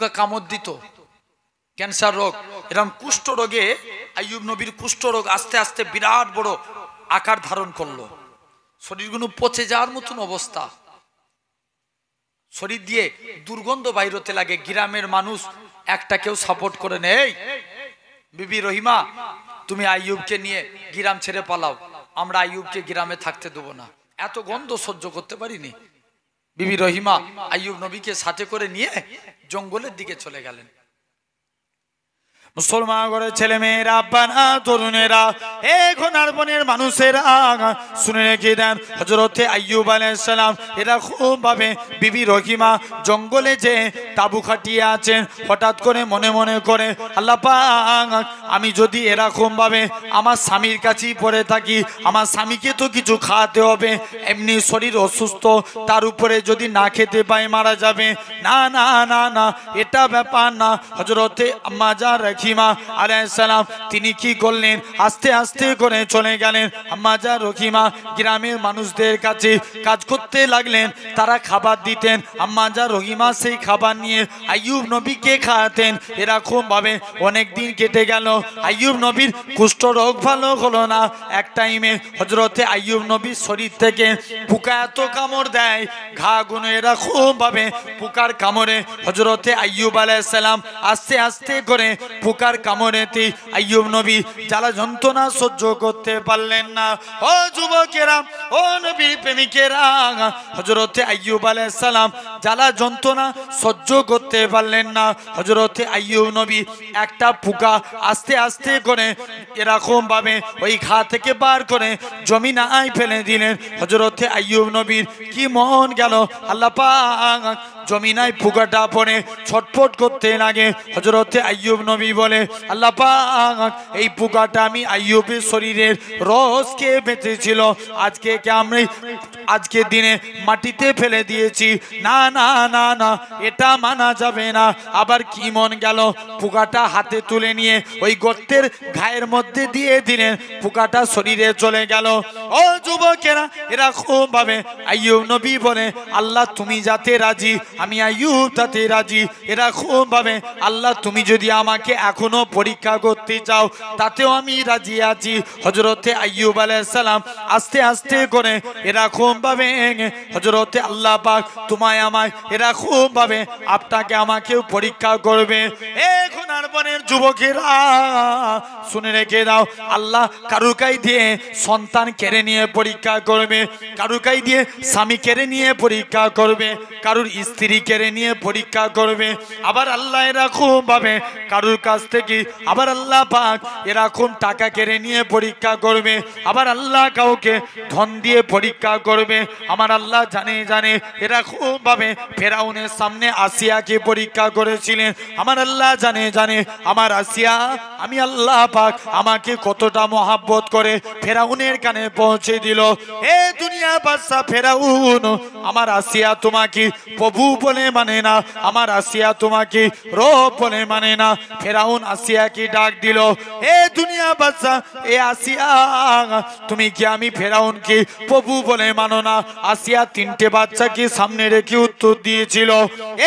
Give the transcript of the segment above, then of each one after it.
পোকা কামড় দিত, ক্যান্সার রোগ, এরকম কুষ্ঠ রোগে আইয়ুব নবীর কুষ্ঠ রোগ আস্তে আস্তে বিরাট বড় আকার ধারণ করলো, শরীরগুলো পচে যাওয়ার মতন অবস্থা, শরীর দিয়ে দুর্গন্ধ বাইর হতে লাগে। গ্রামের মানুষ একটা কেউ সাপোর্ট করে নেই, বিবি রহিমা তুমি আইয়ুবকে নিয়ে গ্রাম ছেড়ে পালাও, আমরা আইয়ুবকে গ্রামে থাকতে দেবো না, এত গন্ধ সহ্য করতে পারিনি। বিবি রহিমা আইয়ুব নবীকে সাথে করে নিয়ে জঙ্গলের দিকে চলে গেলেন। মুসলমান ঘরের ছেলে মেয়েরা, আব্বারা, তরুণেরা, ঘনার বনের মানুষেরা শুনে রেখে দেন, হযরতে আইয়ুব আলাইহিস সালাম এরা খুব ভাবে বিবি রহিমা জঙ্গলে যে তাবু খাটিয়ে আছেন, হঠাৎ করে মনে মনে করে আল্লাহ পাক আমি যদি এরকম ভাবে আমার স্বামীর কাছেই পড়ে থাকি, আমার স্বামীকে তো কিছু খাওয়াতে হবে, এমনি শরীর অসুস্থ, তার উপরে যদি না খেতে পাই মারা যাবে, না না না না এটা ব্যাপার না। হযরতে আম্মা জান রহিমা আলাইহিস সালাম তিনি কি করলেন, আস্তে আস্তে করে চলে গেলেন আম্মা জান রহিমা গ্রামের মানুষদের কাছে কাজ করতে লাগলেন, তারা খাবার দিতেন, আম্মা জান রহিমা সেই খাবার নিয়ে আইয়ুব নবীকে খাওয়াতেন। এরকম ভাবে অনেক দিন কেটে গেল, আইয়ুব নবীর কুষ্ঠ রোগ ভালো হলো না। এক টাইমে হযরতে আইয়ুব নবীর শরীর থেকে পোকা এত কামড় দেয়, ঘা গুনো এরকম ভাবে পোকার কামড়ে হযরতে আইয়ুব আলাইহিস সালাম আস্তে আস্তে করে পোকার কামড়েতে আইয়ুব নবী জ্বালা যন্ত্রণা সহ্য করতে পারলেন না। ও যুবকেরা, ও নবীর প্রেমিকেরা, হযরতে আইয়ুব আলাইহিস সালাম জ্বালা যন্ত্রণা সহ্য করতে পারলেন না। হযরতে আইয়ুব নবী একটা পোকা আস্তে আস্তে করে এরকম ভাবে ওই ঘা থেকে বার করে জমিনায় ফেলে দিলেন। হযরতে আইয়ুব নবীর কি মন গেল, আল্লাহ পাক জমিনায় পোকাটা পড়ে ছটফট করতে লাগে। হযরতে আইয়ুব নবী বলে আল্লাহ পাক এই পোকাটা আমি আইয়ুবের শরীরের রস খেয়ে বেঁচেছিল, আজকে কে আমি আজকে দিনে মাটিতে ফেলে দিয়েছি, না না না না এটা মানা যাবে না। আবার কি মন গেল, পোকাটা হাতে তুলে নিয়ে ওই গর্তের ঘায়ের মধ্যে দিয়ে দিলেন, পোকাটা শরীরে চলে গেল। ও যুবকেরা, এরকম ভাবে আইয়ুব নবী বলে আল্লাহ তুমি যাতে রাজি, আমি আইয়ুব তাতে রাজি। এরকম ভাবে আল্লাহ তুমি যদি আমাকে এখনো পরীক্ষা করতে চাও তাতেও আমি রাজি আছি। হযরতে আইয়ুব আলাইহিস সালাম আস্তে আস্তে করে এরকম ভাবে হযরতে আল্লাহ পাক তোমায় আমায় এরকম ভাবে আপনাকে আমাকেও পরীক্ষা করবে। এখন আর বনের যুবকেরা শুনে রেখে দাও, আল্লাহ কারুকাই দিয়ে সন্তান কেড়ে নিয়ে পরীক্ষা করবে, কারুকাই দিয়ে স্বামী কেড়ে নিয়ে পরীক্ষা করবে, কারুর স্ত্রী কেড়ে নিয়ে পরীক্ষা করবে। আবার আল্লাহ এরকম ভাবে কারুর কাছ থেকে আবার আল্লাহ পাক এরকম টাকা কেড়ে নিয়ে পরীক্ষা করবে, আবার আল্লাহ কাউকে ধন দিয়ে পরীক্ষা করবে। আমার আল্লাহ জানে জানে এরকম ভাবে ফেরাউনের সামনে আসিয়াকে পরীক্ষা করেছিলেন। আমার আল্লাহ জানে জানে আমার আসিয়া আমি আল্লাহ পাক আমাকে কতটা মহাব্বত করে ফেরাউনের কানে পৌঁছে দিল। এ দুনিয়া বাদশা ফেরাউন, আমার আসিয়া তোমাকে প্রভু বলে মানে না, আমার আসিয়া তোমাকে রব বলে মানে না। ফেরাউন আসিয়াকে ডাক দিল, এ দুনিয়া বাদশা, এ আসিয়া তুমি কি আমি ফেরাউনকে প্রভু বলে মানো না? আসিয়া তিনটে বাচ্চাকে সামনে রেখে উত্তর দিয়েছিল,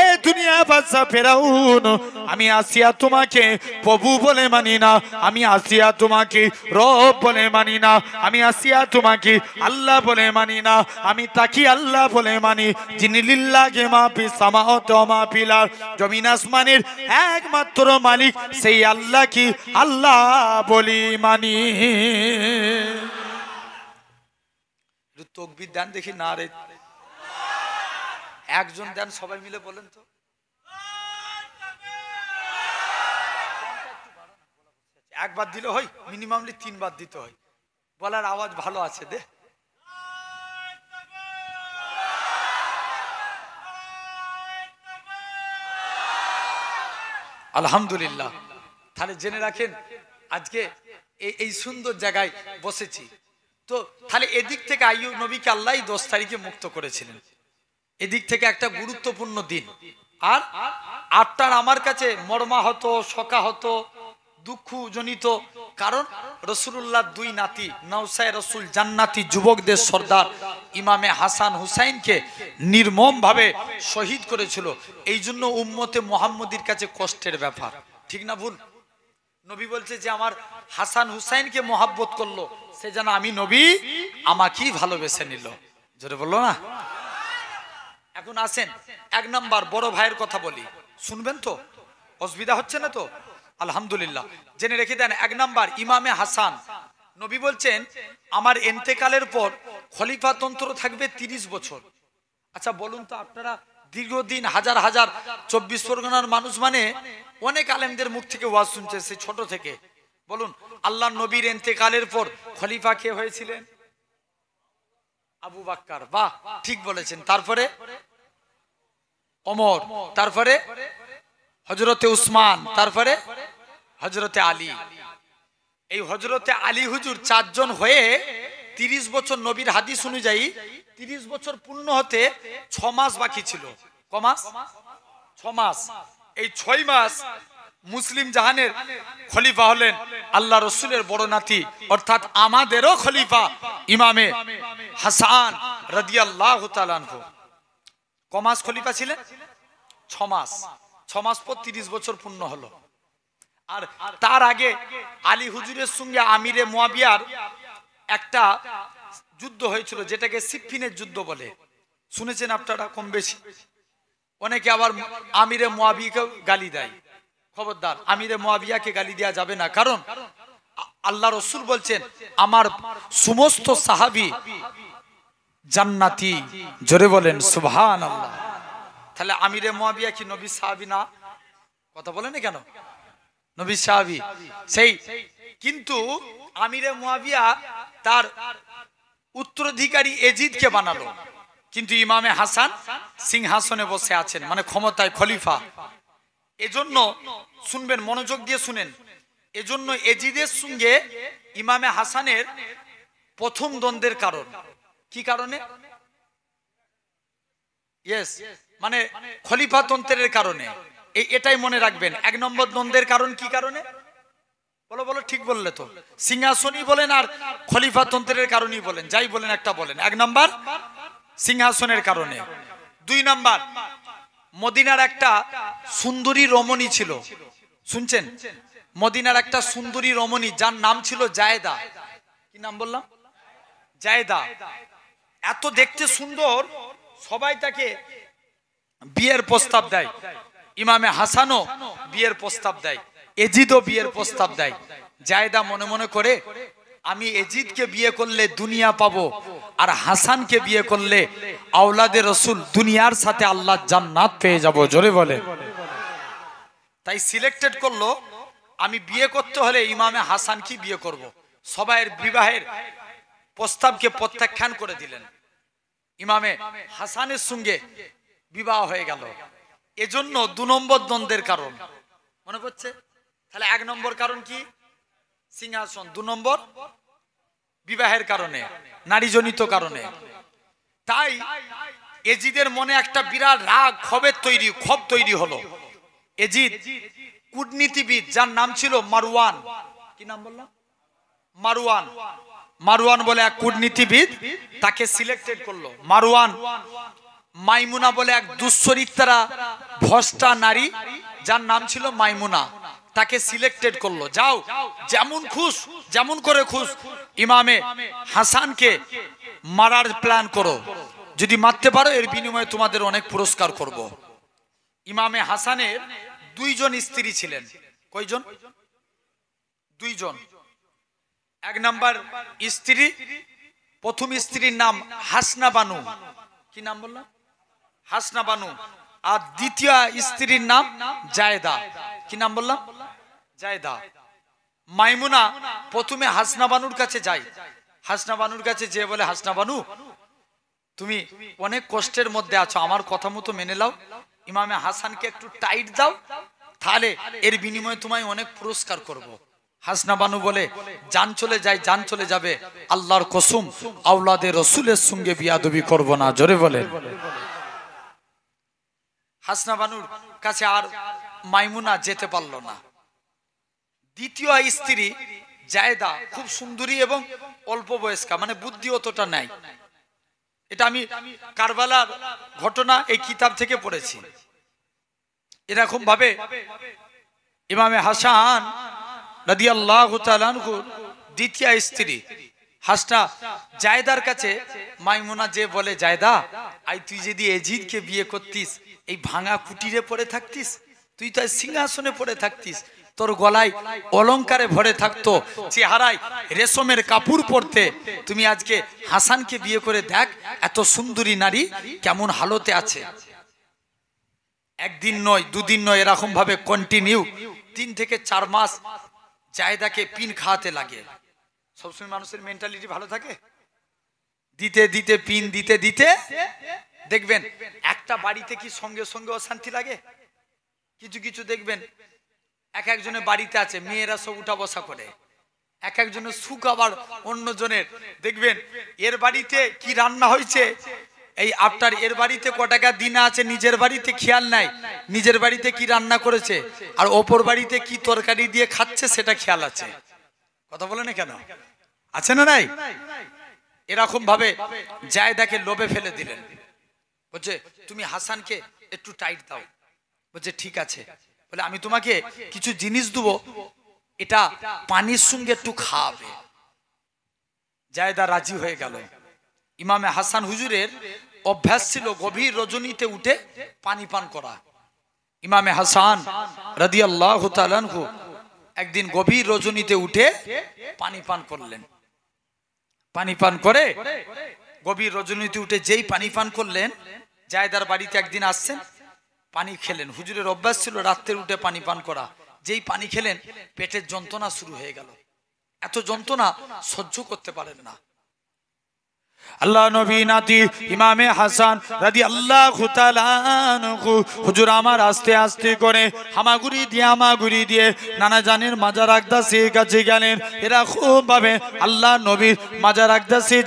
এ দুনিয়া বাদশা ফেরাউন, আমি আসিয়া তোমাকে প্রভু বলে মানি না, আমি আসিয়া তোমাকে রব বলে মানি না, আমি আসিয়া তোমাকে আল্লাহ বলে মানি না, আমি তাকে আল্লাহ বলে মানি যিনি লিল্লাহি মা ফিস সামাওয়াতি ওয়া মা ফিল আরদ, জমিন আসমানের একমাত্র মালিক সেই আল্লাহ কি আল্লাহ বলি মানি। তাকবীর দেন দেখি না রে, একজন দেন, সবাই মিলে বলেন তো। একবার দিলে হয়, মিনিমামলি 3 বার দিতে হয়, বলার আওয়াজ ভালো আছে দে। আলহামদুলিল্লাহ। তাহলে জেনে রাখেন আজকে এই সুন্দর জায়গায় বসেছি তো, তাহলে এদিক থেকে আইয়ুব নবীকে আল্লাহ 10 তারিখে মুক্ত করেছিলেন, এদিক থেকে একটা গুরুত্বপূর্ণ দিন। আর আপনার আমার কাছে মর্মাহত, শোকাহত, দুঃখ জনিত, কারণ রাসূলুল্লাহ 2 নাতি নওসায় রাসূল জান্নাতি যুবকদের সর্দার ইমামে হাসান হুসাইনকে নির্মমভাবে শহীদ করেছিল। এই জন্য উম্মতে মুহাম্মদীর কাছে কষ্টের ব্যাপার, ঠিক না ভুল? নবী বলছে যে আমার হাসান হুসাইনকে মহাব্বত করলো, সে যেন আমি নবী আমাকেই ভালোবেসে নিল। জোরে বললো না? এখন আসেন এক নাম্বার বড় ভাইয়ের কথা বলি, শুনবেন তো? অসুবিধা হচ্ছে না তো? আলহামদুলিল্লাহ। জেনে রেখে দেন, এক নাম্বার ইমামে হাসান, নবী বলছেন আমার এন্তেকালের পর খলিফাতন্ত্র থাকবে 30 বছর। আচ্ছা বলুন তো আপনারা, দীর্ঘদিন হাজার হাজার 24 পরগনার মানুষ মানে অনেক আলেমদের মুখ থেকে ওয়াজ শুনছে সে ছোট থেকে, বলুন আল্লাহ নবীর এন্তেকালের পর খলিফা কে হয়েছিলেন? আবু বাক্কার। বাহ, ঠিক বলেছেন। তারপরে ওমর, তারপরে হযরতে উসমান, তারপরে হযরতে আলী। এই হযরতে আলী হুজুর 4 জন হয়ে 30 বছর, নবীর হাদিস অনুযায়ী 30 বছর পূর্ণ হতে 6 মাস বাকি ছিল। ক মাস? 6 মাস। এই 6 মাস মুসলিম জাহানের খলিফা হলেন আল্লাহ রসুলের বড় নাতি, অর্থাৎ আমাদেরও খলিফা ইমামে হাসান রাদিয়াল্লাহু তাআলা আনহু। ক মাস খলিফা ছিলেন? 6 মাস। 6 মাস পর 30 বছর পূর্ণ হলো। আর তার আগে আলী হুজুরের সঙ্গে আমিরে মুয়াবিয়ার একটা যুদ্ধ হয়েছিল, যেটাকে সিফফিনের যুদ্ধ বলে। শুনেছেন আপনারা কম বেশি? অনেকে আবার আমিরে মুয়াবিয়াকে গালি দেয়। খবরদার, আমিরে মুয়াবিয়াকে গালি দেওয়া যাবে না, কারণ আল্লাহ রসুল বলছেন আমার সমস্ত সাহাবী জান্নাতি। জোরে বলেন সুবহানাল্লাহ। তাহলে আমিরে মুয়াবিয়া কি নবী সাহাবী না? কথা বলেন না কেন? নবী সাহাবী সেই, কিন্তু আমিরে মুয়াবিয়া তার উত্তরাধিকারী এজিদকে বানালো, কিন্তু ইমামে হাসান সিংহাসনে বসে আছেন, মানে ক্ষমতায় খলিফা। এজন্য শুনবেন, মনোযোগ দিয়ে শুনেন, এজন্য এজিদের সঙ্গে ইমামে হাসানের প্রথম দ্বন্দ্বের কারণ কি কারণে? ইয়েস, মানে খলিফাতন্ত্রের কারণে। এটাই মনে রাখবেন। 1 নম্বর দ্বন্দ্বের কারণ কি কারণে? বলো বলো, ঠিক বললে তো। সিংহাসনই বলেন আর খলিফাতন্ত্রের কারণই বলেন, যাই বলেন একটা বলেন। 1 নম্বর সিংহাসনের কারণে। 2 নম্বর মদিনার একটা সুন্দরী রমণী ছিল, শুনছেন? মদিনার একটা সুন্দরী রমণী যার নাম ছিল জায়েদা। কি নাম বললাম? জায়েদা। এত দেখতে সুন্দর, সবাই তাকে বিয়ের প্রস্তাব দেয়। ইমামে হাসানও বিয়ের প্রস্তাব দেয়, এজিদও বিয়ের প্রস্তাব দেয়। জায়েদা মনে মনে করে আমি এজিদকে বিয়ে করলে দুনিয়া পাবো, আর হাসানকে বিয়ে করলে আওলাদে রসুল দুনিয়ার সাথে আল্লাহ জান্নাত পেয়ে যাব। জোরে বলে। তাই সিলেক্টেড করলো আমি বিয়ে করতে হলে ইমামে হাসানকে বিয়ে করব। সবাইয়ের বিবাহের প্রস্তাবকে প্রত্যাখ্যান করে দিলেন, ইমামে হাসানের সঙ্গে বিবাহ হয়ে গেল। এজন্য 2 নম্বর দ্বন্দ্বের কারণ মনে পড়ছে। তাহলে 1 নম্বর কারণ কি? সিংহাসন। 2 নম্বর বিবাহের কারণে, নারীজনিত কারণে। তাই এজিদের মনে একটা বিরাট রাগ, ক্ষোভ তৈরি হলো। এজিদ কূটনীতিবিদ যার নাম ছিল মারওয়ান। কি নাম বললাম? মারওয়ান। মারওয়ান বলে এক কূটনীতিবিদ, তাকে সিলেক্টেড করলো। মারওয়ান মাইমুনা বলে এক দুশ্চরিত্রা ভ্রষ্টা নারী যার নাম ছিল মাইমুনা, তাকে সিলেক্টেড করলো। যাও যেমন করে খুশ ইমামে হাসানকে মারার প্ল্যান করো, যদি মারতে পারো এর বিনিময়ে তোমাদের অনেক পুরস্কার করব। ইমামে হাসানের 2 জন স্ত্রী ছিলেন। কয়জন? 2 জন। 1 নাম্বার স্ত্রী, প্রথম স্ত্রীর নাম হাসনা বানু। কি নাম বললাম? হাসনা বানু। আর দ্বিতীয় স্ত্রীর নাম জায়েদা। কি নাম বললাম? জায়েদা। মাইমুনা প্রথমে হাসনা বানুর কাছে যায়। হাসনা বানুর কাছে যে বলে, হাসনা বানু তুমি অনেক কষ্টের মধ্যে আছো, আমার কথা মতো মেনে নাও, ইমামে হাসানকে একটু টাইট দাও, তাহলে এর বিনিময়ে তোমায় অনেক পুরস্কার করব। হাসনা বানু বলে, জান চলে যায়, জান চলে যাবে, আল্লাহর কসম আওলাদে রসুলের সঙ্গে বিয়াদবি করব না। জোরে বলে। হাসনা বানুর কাছে আর মাইমুনা যেতে পারল না। দ্বিতীয় স্ত্রী জায়েদা খুব সুন্দরী এবং অল্প বয়স্কা, মানে বুদ্ধি অতটা নাই। এটা আমি কারবালার ঘটনা এই কিতাব থেকে পড়েছি। এরকম ভাবে ইমামে হাসান রাদিয়াল্লাহু তাআলা আনহু দ্বিতীয় স্ত্রী হাসনা জায়দার কাছে মাইমুনা যে বলে, জায়দা আই তুই যদি এজিদকে বিয়ে করতিস, এই ভাঙা কুটিরে পড়ে থাকতিস, তুই তো সিংহাসনে পড়ে থাকতিস, তোর গলায় অলংকারে ভরে থাকতো, চেহারায় রেশমের কাপড় পরতে, তুমি আজকে হাসানকে বিয়ে করে দেখ এত সুন্দরী নারী কেমন হালতে আছে। একদিন নয়, দুদিন নয়, এরকম ভাবে কন্টিনিউ 3 থেকে 4 মাস জায়দাকে পিন খাওয়াতে লাগে। সবসময় মানুষের মেন্টালিটি ভালো থাকে, দিতে দিতে পিন দিতে দিতে দেখবেন একটা বাড়িতে কি সঙ্গে সঙ্গে অশান্তি লাগে। কিছু কিছু দেখবেন এক একজনের বাড়িতে আছে মেয়েরা সব উঠা বসা করে, এক একজনের সুখ আবার অন্যজনের। দেখবেন এর বাড়িতে কি রান্না হয়েছে, এই আফটার এর বাড়িতে ক টাকা দিনা আছে নিজের বাড়িতে খেয়াল নাই, নিজের বাড়িতে কি রান্না করেছে, আর অপর বাড়িতে কি তরকারি দিয়ে খাচ্ছে সেটা খেয়াল আছে। কথা বলে না কেন, আছে না নাই? এরকম ভাবে জায়দাকে লোভে ফেলে দিলেন, বলছে তুমি হাসানকে একটু টাইট দাও। বলছে ঠিক আছে, বলে আমি তোমাকে কিছু জিনিস দেবো, এটা পানির সঙ্গে একটু খাওয়াবে। জায়দা রাজি হয়ে গেল। ইমামে হাসান হুজুরের অভ্যাস ছিল গভীর রজনীতে উঠে পানি পান করা। ইমামে হাসান রাদিয়াল্লাহু তাআলা আনহু একদিন গভীর রজনীতে উঠে পানি পান করলেন। পানি পান করে গভীর রজনীতে উঠে যেই পানি পান করলেন, জায়দার বাড়িতে একদিন আসছেন, পানি খেলেন। হুজুরের অভ্যাস ছিল রাত্রে উঠে পানি পান করা। যেই পানি খেলেন পেটের যন্ত্রণা শুরু হয়ে গেল। এত যন্ত্রণা সহ্য করতে পারেন না। আল্লাহ নবী নাতি ইমামে হাসান রাদিয়াল্লাহু তাআলা আনহু হুজুর আমার আস্তে আস্তে করে হামাগুড়ি দিয়ে নানা জানের মাজার আকদাসির কাছে গেলেন। এরা খুব ভাবে আল্লাহ নবীর মাজার আকদাসি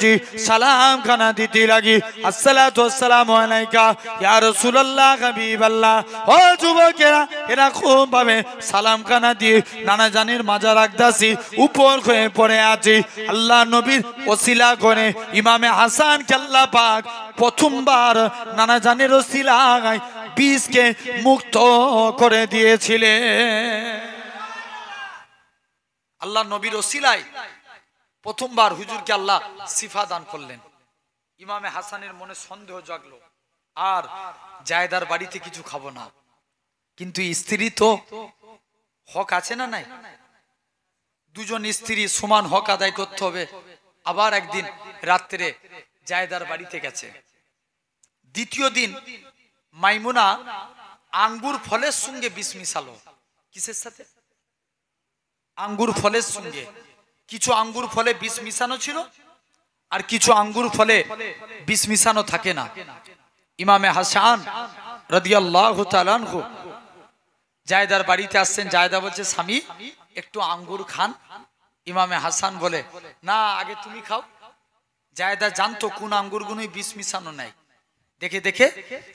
সালাম খানা দিতে লাগি, আসসালাতু ওয়াসসালামু আলাইকা ইয়া রাসূলুল্লাহ হাবিবাল্লাহ। ও যুবকেরা, এরা খুব ভাবে সালাম খানা দিয়ে নানা জানের মাজার আকদাসি উপর হয়ে পড়ে আছে। আল্লাহ নবীর ওসিলা করে ইমামে হাসান কে আল্লাহ পাক প্রথমবার নানা জানের ওসিলায় বিষকে মুক্ত করে দিয়েছিলেন। আল্লাহ নবীর ওসিলায় প্রথমবার হুজুরকে আল্লাহ শিফা দান করলেন। ইমামে হাসানের মনে সন্দেহ জাগলো, আর জায়দার বাড়িতে কিছু খাবো না। কিন্তু স্ত্রী তো হক আছে না নাই? দুজন স্ত্রী সমান হক আদায় করতে হবে। আবার একদিন রাত্রে জায়দার বাড়িতে গেছে। দ্বিতীয় দিন মাইমুনা আঙ্গুর ফলের সঙ্গে বিষ মিশালো। কিসের সাথে? আঙ্গুর ফলের সঙ্গে। কিছু আঙ্গুর ফলে বিষ মিশানো ছিল, আর কিছু আঙ্গুর ফলে বিষ মিশানো থাকে না। ইমামে হাসান রাদিয়াল্লাহু তাআলা আনহু জায়দার বাড়িতে আসছেন। জায়দা বলছে, স্বামী একটু আঙ্গুর খান। ইমামে হাসান বলে, না আগে তুমি খাও। জায়দা জানতো কোন আঙ্গুরগুলোই বিষ মিশানো নাই। দেখে দেখে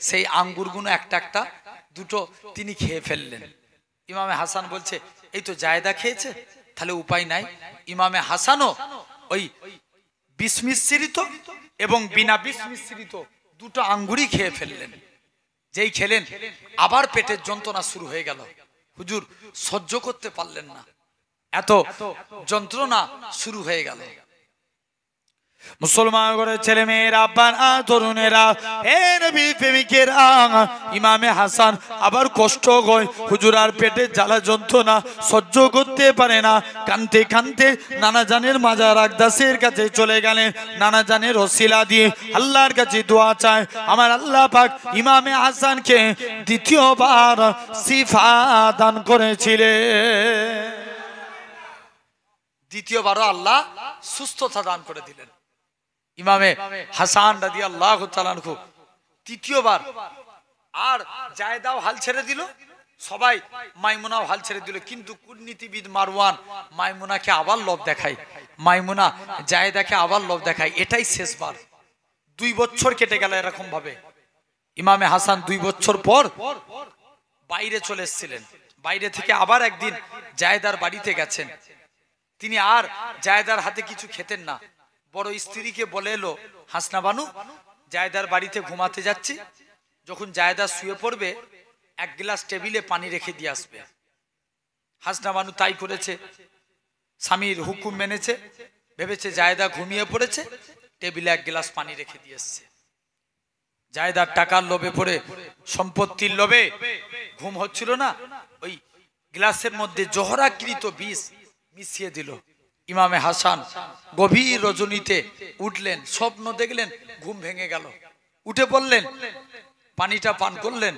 সেই আঙ্গুরগুলো একটা একটা দুটো তিনি খেয়ে ফেললেন। ইমামে হাসান বলছে, এই তো জায়দা খেয়েছে, তাহলে উপায় নাই। ইমামে হাসানও ওই বিষ মিশ্রিত এবং বিনা বিষ মিশ্রিত দুটো আঙ্গুরই খেয়ে ফেললেন। যেই খেলেন আবার পেটের যন্ত্রণা শুরু হয়ে গেল। হুজুর সহ্য করতে পারলেন না, এত যন্ত্রণা শুরু হয়ে গেল। মুসলমান ঘরের ছেলে মেয়েরা, আব্বারা, তরুণেরা, হে নবী প্রেমিকেরা, ইমামে হাসান আবার কষ্ট হয়। হুজুর আর পেটের জ্বালা যন্ত্রণা সহ্য করতে পারে না। কানতে কানতে নানা জানের মাজার আকদাসের কাছে চলে গেলেন। নানা জানের ওসিলা দিয়ে আল্লাহর কাছে দোয়া চায়। আমার আল্লাহ পাক ইমামে হাসানকে দ্বিতীয়বার শিফা দান করেছিলেন। দ্বিতীয়বারও আল্লাহ সুস্থতা দান করে দিলেন। ইমামে হাসান রাদিয়াল্লাহু তাআলা আনহু তৃতীয়বার, আর জায়দাও হাল ছেড়ে দিল, সবাই মাইমুনাও হাল ছেড়ে দিল। কিন্তু কূটনীতিবিদ মারওয়ান মাইমুনাকে আবার লোভ দেখায়, মাইমুনা জায়দাকে আবার লোভ দেখায়। এটাই শেষবার। 2 বছর কেটে গেল এরকম ভাবে। ইমামে হাসান 2 বছর পর বাইরে চলে এসেছিলেন। বাইরে থেকে আবার একদিন জায়দার বাড়িতে গেছেন। তিনি আর জায়দার হাতে কিছু খেতেন না। বড় স্ত্রীকে বলে এলো, হাসনা বানু জায়দার বাড়িতে ঘুমাতে যাচ্ছি, যখন জায়দা শুয়ে পড়বে এক গ্লাস টেবিলে পানি রেখে দিয়ে আসবে। হাসনা বানু তাই করেছে, স্বামীর হুকুম মেনেছে, ভেবেছে জায়দা ঘুমিয়ে পড়েছে, টেবিলে এক গ্লাস পানি রেখে দিয়ে এসছে। জায়দার টাকার লোভে পড়ে, সম্পত্তির লোভে ঘুম হচ্ছিল না, ওই গ্লাসের মধ্যে জহরাকৃত বিষ মিশিয়ে দিল। ইমামে হাসান গভীর রজনীতে উঠলেন, স্বপ্ন দেখলেন, ঘুম ভেঙে গেল, উঠে পড়লেন, পানিটা পান করলেন,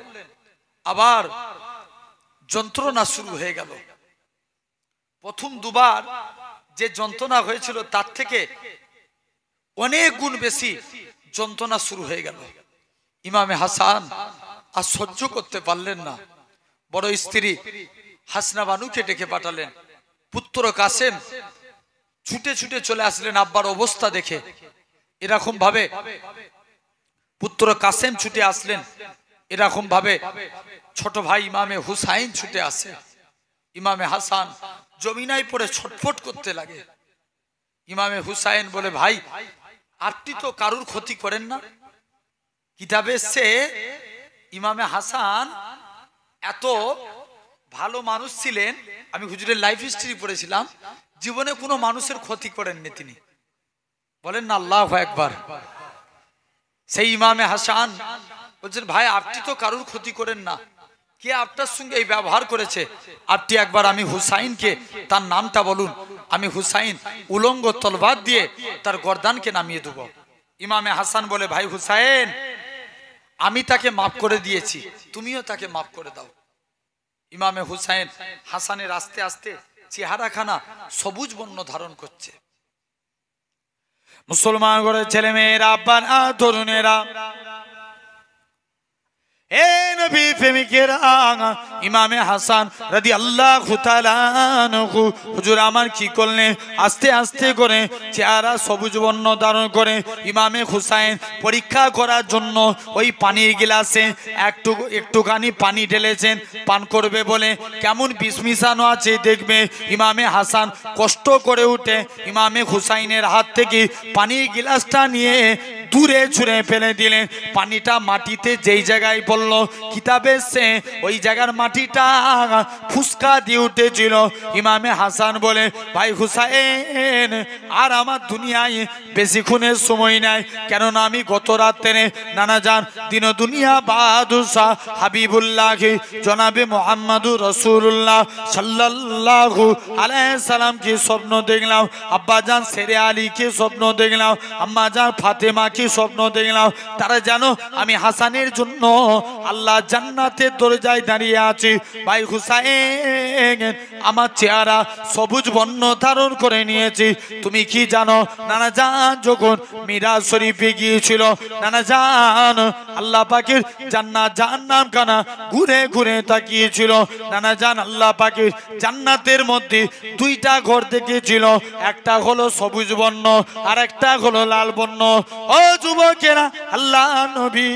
আবার যন্ত্রণা শুরু হয়ে গেল। প্রথম দুবার যে যন্ত্রণা হয়েছিল তার থেকে অনেক গুণ বেশি যন্ত্রণা শুরু হয়ে গেল। ইমামে হাসান আর সহ্য করতে পারলেন না, বড় স্ত্রী হাসনা বানুকে ডেকে পাঠালেন। পুত্র কাসেম ছুটে ছুটে চলে আসলেন আব্বার অবস্থা দেখে। এরকম ভাবে পুত্র কাসেম ছুটে আসলেন, এরকম ভাবে ছোট ভাই ইমামে হুসাইন ছুটে আসে। ইমামে হাসান জমিনায় পড়ে ছটফট করতে লাগে। ইমামে হুসাইন বলে, ভাই আপনি তো কারুর ক্ষতি করেন না। কিতাবে সে ইমামে হাসান এত ভালো মানুষ ছিলেন, আমি হুজুরের লাইফ হিস্ট্রি পড়েছিলাম, জীবনে কোনো মানুষের ক্ষতি করেননি তিনি। বলেন না আল্লাহু আকবার। সেই ইমামে হাসান বলছেন, ভাই আপনি তো কারুর ক্ষতি করেন না, কে আপনার সঙ্গে এই ব্যবহার করেছে? আপনি একবার আমি হুসাইনকে তার নামটা বলুন, আমি হুসাইন উলঙ্গ তলবাদ দিয়ে তার গর্দানকে নামিয়ে দেব। ইমামে হাসান বলে, ভাই হুসাইন আমি তাকে মাফ করে দিয়েছি, তুমিও তাকে মাফ করে দাও। ইমামে হুসাইন হাসানের আস্তে আস্তে চেহারাখানা সবুজ বর্ণ ধারণ করছে। মুসলমান ঘরের ছেলে মেয়েরা, আব্বারা, তরুণেরা, এ নবী প্রেমিকেরা, ইমামে হাসান রাদিয়াল্লাহু তাআলা আনহু হুজুর আমার কি করলেন? আস্তে আস্তে করে চেহারা সবুজ বর্ণ ধারণ করে ইমামে হুসাইন পরীক্ষা করার জন্য ওই পানির গ্লাসে একটুখানি পানি ঢেলেছেন পান করবে বলে। কেমন বিষ মিশানো আছে দেখবে। ইমামে হাসান কষ্ট করে উঠে ইমামে হুসাইনের হাত থেকে পানির গ্লাসটা নিয়ে দূরে ছুঁড়ে ফেলে দিলেন। পানিটা মাটিতে যেই জায়গায় পড়লো, কিতাবে সে ওই জায়গার মাটিটা ফুসকা দিয়ে উঠেছিল। ইমামে হাসান বলে, ভাই হুসাইন আর আমার দুনিয়ায় বেশিক্ষণের সময় নাই, কেননা আমি গত রাত্রে নানা জান দিন দুনিয়া বাদশাহ হাবিবুল্লাহ জনাবে মুহাম্মদুর রাসূলুল্লাহ সাল্লাল্লাহু আলাইহি সাল্লাম কি স্বপ্ন দেখলাম, আব্বা জান শেরে আলীকে স্বপ্ন দেখলাম, আম্মা জান ফাতেমা কি স্বপ্ন দেখলাম। তারা জানো আমি হাসানের জন্য আল্লাহ জান্নাতের দরজায় দাঁড়িয়ে আছি। ভাই হুসাইন আমার চেহারা সবুজ বর্ণ ধারণ করে নিয়েছি। তুমি কি জানো, নানা জান যখন মিরাজ শরীফে গিয়েছিল, নানা জান আল্লাহ পাকের জান্নাত জাহান্নাম খানা ঘুরে ঘুরে তাকিয়েছিল। নানা জান আল্লাহ পাকের জান্নাতের মধ্যে দুইটা ঘর দেখেছিল, একটা হলো সবুজ বর্ণ আর একটা হলো লাল বর্ণ। ও যুবকেরা, আল্লাহ নবী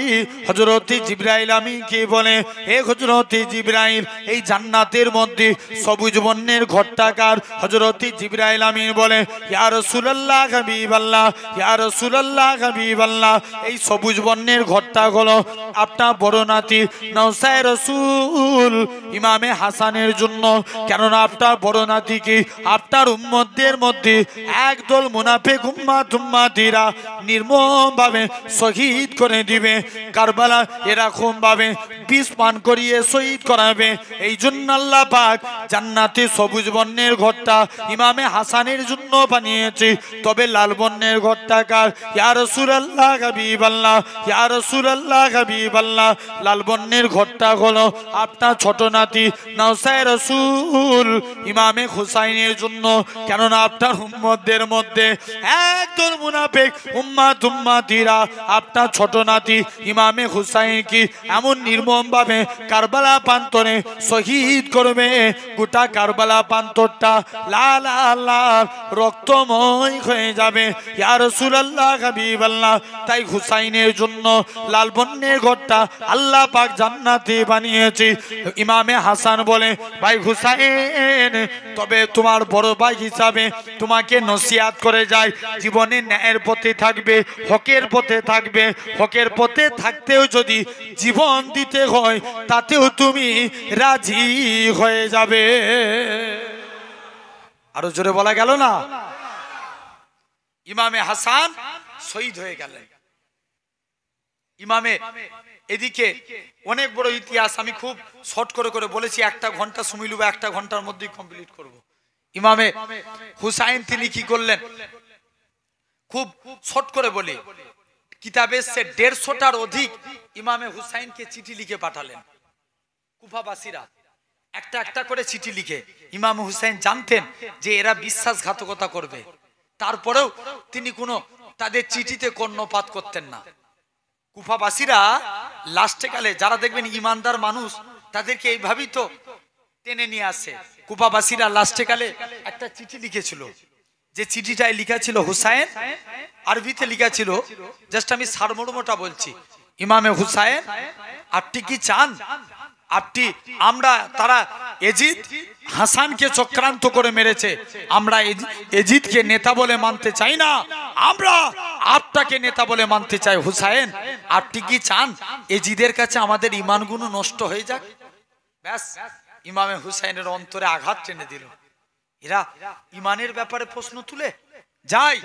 হযরত জিবরাইল আমিনকে বলে, হে হযরত জিবরাইল এই জান্নাতের মধ্যে সবুজ বর্ণের ঘরটাকার? হযরত জিবরাইল আমিন বলে, ইয়া রাসূলুল্লাহ হাবিবাল্লাহ, ইয়া রাসূলুল্লাহ হাবিবাল্লাহ এই সবুজ বর্ণের ঘরটা হলো আপনার বড় নাতি নওসায় রাসূল ইমামে হাসানের জন্য। কেননা আপনার বড় নাতিকে আপনার উম্মতদের মধ্যে একদল মুনাফিক উম্মাতিরা নির্মমভাবে শহীদ করে দিবে। কারবালা এরকম ভাবে বিষ পান করিয়ে শহীদ করাবে। এই জন্য আল্লাহ পাক জান্নাতে সবুজ বর্ণের ঘরটা ইমামে হাসানের জন্য বানিয়েছে। তবে লাল বর্ণের ঘরটা কার? ইয়া রাসূলুল্লাহ হাবিবাল্লাহ, ইয়া রাসূলুল্লাহ হাবিবাল্লাহ লাল বর্ণের ঘরটা হলো আপনার ছোট নাতি নওসায় রাসূল ইমামে হুসাইনের জন্য। কেননা আপনার উম্মতদের মধ্যে একদল মুনাফিক উম্মাতিরা আপনার ছোট নাতি ইমামে হুসাইন কি এমন নির্মম নির্মম ভাবে কারবালা প্রান্তরে শহীদ করবে। গোটা কারবালা প্রান্তরটা লাল লাল রক্তময় হয়ে যাবে। ইয়া রাসূলুল্লাহ হাবিবাল্লাহ, তাই হুসাইনের জন্য লাল বন্যের ঘরটা আল্লাহ পাক জান্নাতে বানিয়েছে। ইমামে হাসান বলে, ভাই হুসাইন, তবে তোমার বড় ভাই হিসাবে তোমাকে নসিহত করে যায়, জীবনে ন্যায়ের পথে থাকবে, হকের পথে থাকবে। হকের পথে থাকতেও যদি জীবন দিতে হয় তাতেও তুমি রাজি হয়ে যাবে। আরো জোরে বলা গেল না? ইমামে হাসান শহীদ হয়ে গেলেন। ইমামে এদিকে অনেক বড় ইতিহাস, আমি খুব শর্ট করে করে বলেছি, একটা ঘন্টা সময় নেব, একটা ঘন্টার মধ্যেই কমপ্লিট করব। ইমামে হুসাইন তিনি কি করলেন, খুব শর্ট করে বলি, কিতাবে সে 150টার অধিক ইমামে হুসাইনকে চিঠি লিখে পাঠালেন। কুফাবাসীরা একটা একটা করে চিঠি লিখে, ইমাম হুসাইন জানতেন যে এরা বিশ্বাসঘাতকতা করবে, তারপরেও তিনি কোনো তাদের চিঠিতে কর্ণপাত করতেন না। কুফাবাসীরা লাস্টে কালে যারা দেখবেন ইমানদার মানুষ তাদেরকে এইভাবেই তো টেনে নিয়ে আসে। কুফাবাসীরা লাস্টে কালে একটা চিঠি লিখেছিল, যে চিঠিটায় লেখা ছিল হুসাইন, আরবিতে লেখা ছিল, জাস্ট আমি সারমর্মটা বলছি, ইমামে হুসাইন, আপনি কি চান আপনি আমরা তারা এজিদ হাসানকে চক্রান্ত করে মেরেছে, আমরা এজিদকে নেতা বলে মানতে চাই না, আমরা আপনাকে নেতা বলে মানতে চাই। হুসাইন, আপনি কি চান এজিদের কাছে আমাদের ঈমানগুলো নষ্ট হয়ে যাক? ব্যাস, ইমামে হুসাইনের অন্তরে আঘাত টেনে দিল। এরা ঈমানের ব্যাপারে প্রশ্ন তুলে যায়।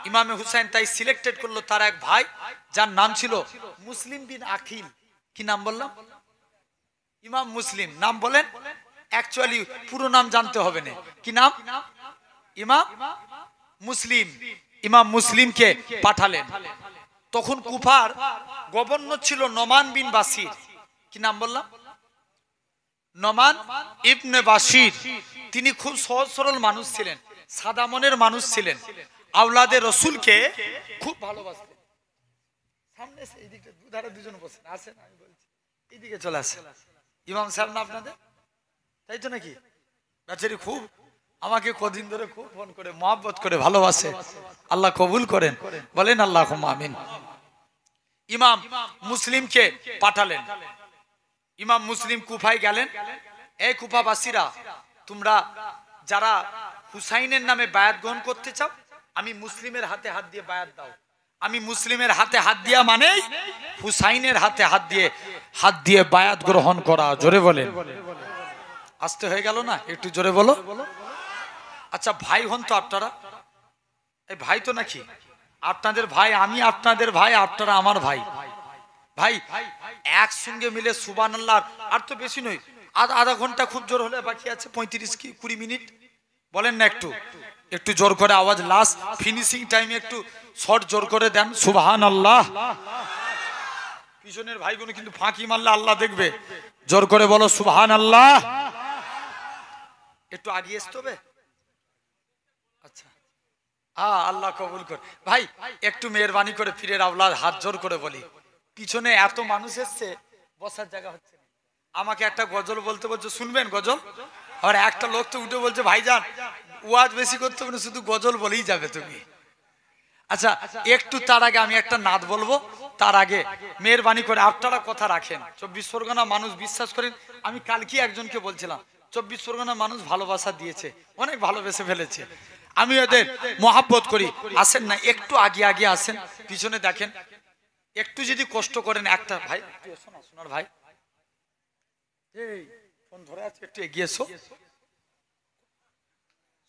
ইমামে হুসাইন তাই সিলেক্টেড করলো তার এক ভাই, যার নাম ছিল মুসলিম বিন আকিল। কি নাম বললাম? ইমাম মুসলিম। নাম বলেন, অ্যাকচুয়ালি পুরো নাম জানতে হবে না। কি নাম? ইমাম মুসলিম। ইমাম মুসলিমকে পাঠালেন। তখন কুফার গভর্নর ছিল নোমান বিন বাসির। কি নাম বললাম? নোমান ইবনে বাসির। তিনি খুব সহজ সরল মানুষ ছিলেন, সাদা মনের মানুষ ছিলেন, আওলাদে রসুলকে খুব ভালোবাসতেন। সামনে এই দিকটা দুধারে দুজন বসেন, আসেন, আমি বলছি এইদিকে চলে আসেন। ইমাম সাহেব না আপনাদের, তাই তো নাকি? বেচারি খুব আমাকে কদিন ধরে খুব ফোন করে মহব্বত করে ভালোবাসে। আল্লাহ কবুল করেন, বলেন আল্লাহুম্মা আমিন। ইমাম মুসলিমকে পাঠালেন। ইমাম মুসলিম কুফায় গেলেন। এই কুফাবাসীরা, তোমরা যারা হুসাইনের নামে বায়াত গ্রহণ করতে চাও, আমি মুসলিমের হাতে হাত দিয়ে বায়াত দাও। আমি মুসলিমের হাতে হাত দিয়া মানে হুসাইনের হাতে হাত দিয়ে বায়াত গ্রহণ করা। জোরে বলেন। আসতে হয়ে গেল না? একটু জোরে বলো। আচ্ছা, ভাই হন তো আপনারা? এই ভাই তো নাকি? আপনাদের ভাই, আমি আপনাদের ভাই, আপনারা আমার ভাই। ভাই একসঙ্গে মিলে সুবহানাল্লাহ, আর তো বেশি নয়, আধা ঘন্টা খুব জোর হলে বাকি আছে 35-20 মিনিট। বলেন না একটু একটু জোর করে আওয়াজ, লাস্ট ফিনিশিং টাইমে একটু শর্ট জোর করে দেন সুবহানাল্লাহ। পিছনের ভাইগুলো কিন্তু ফাঁকি মারলে আল্লাহ দেখবে। জোর করে বলো সুবহানাল্লাহ। একটু আগিয়ে আসতে হবে। আচ্ছা, আল্লাহ কবুল কর। ভাই একটু মেহরবানি করে ফিরে আওলাদ হাত জোর করে বলি, পিছনে এত মানুষ এসছে, বসার জায়গা হচ্ছে না। আমাকে একটা গজল বলতে বলছে, শুনবেন গজল? আর একটা লোক তো উঠে বলছে, ভাইজান ওয়াজ বেশি করতে হবে না, শুধু গজল বলেই যাবে তুমি। আচ্ছা, একটু তার আগে আমি একটা নাত বলবো, তার আগে মেহরবানি করে আপনারা কথা রাখেন। 24 পরগনা মানুষ বিশ্বাস করেন, আমি কালকে একজনকে বলছিলাম 24 পরগনা মানুষ ভালোবাসা দিয়েছে, অনেক ভালোবেসে ফেলেছে। আমি ওদের মহাব্বত করি। আসেন না, একটু আগে আগে আসেন, পিছনে দেখেন, একটু যদি কষ্ট করেন। একটা ভাই শোনার ভাই, এই ফোন ধরে আছে, একটু এগিয়ে এসো,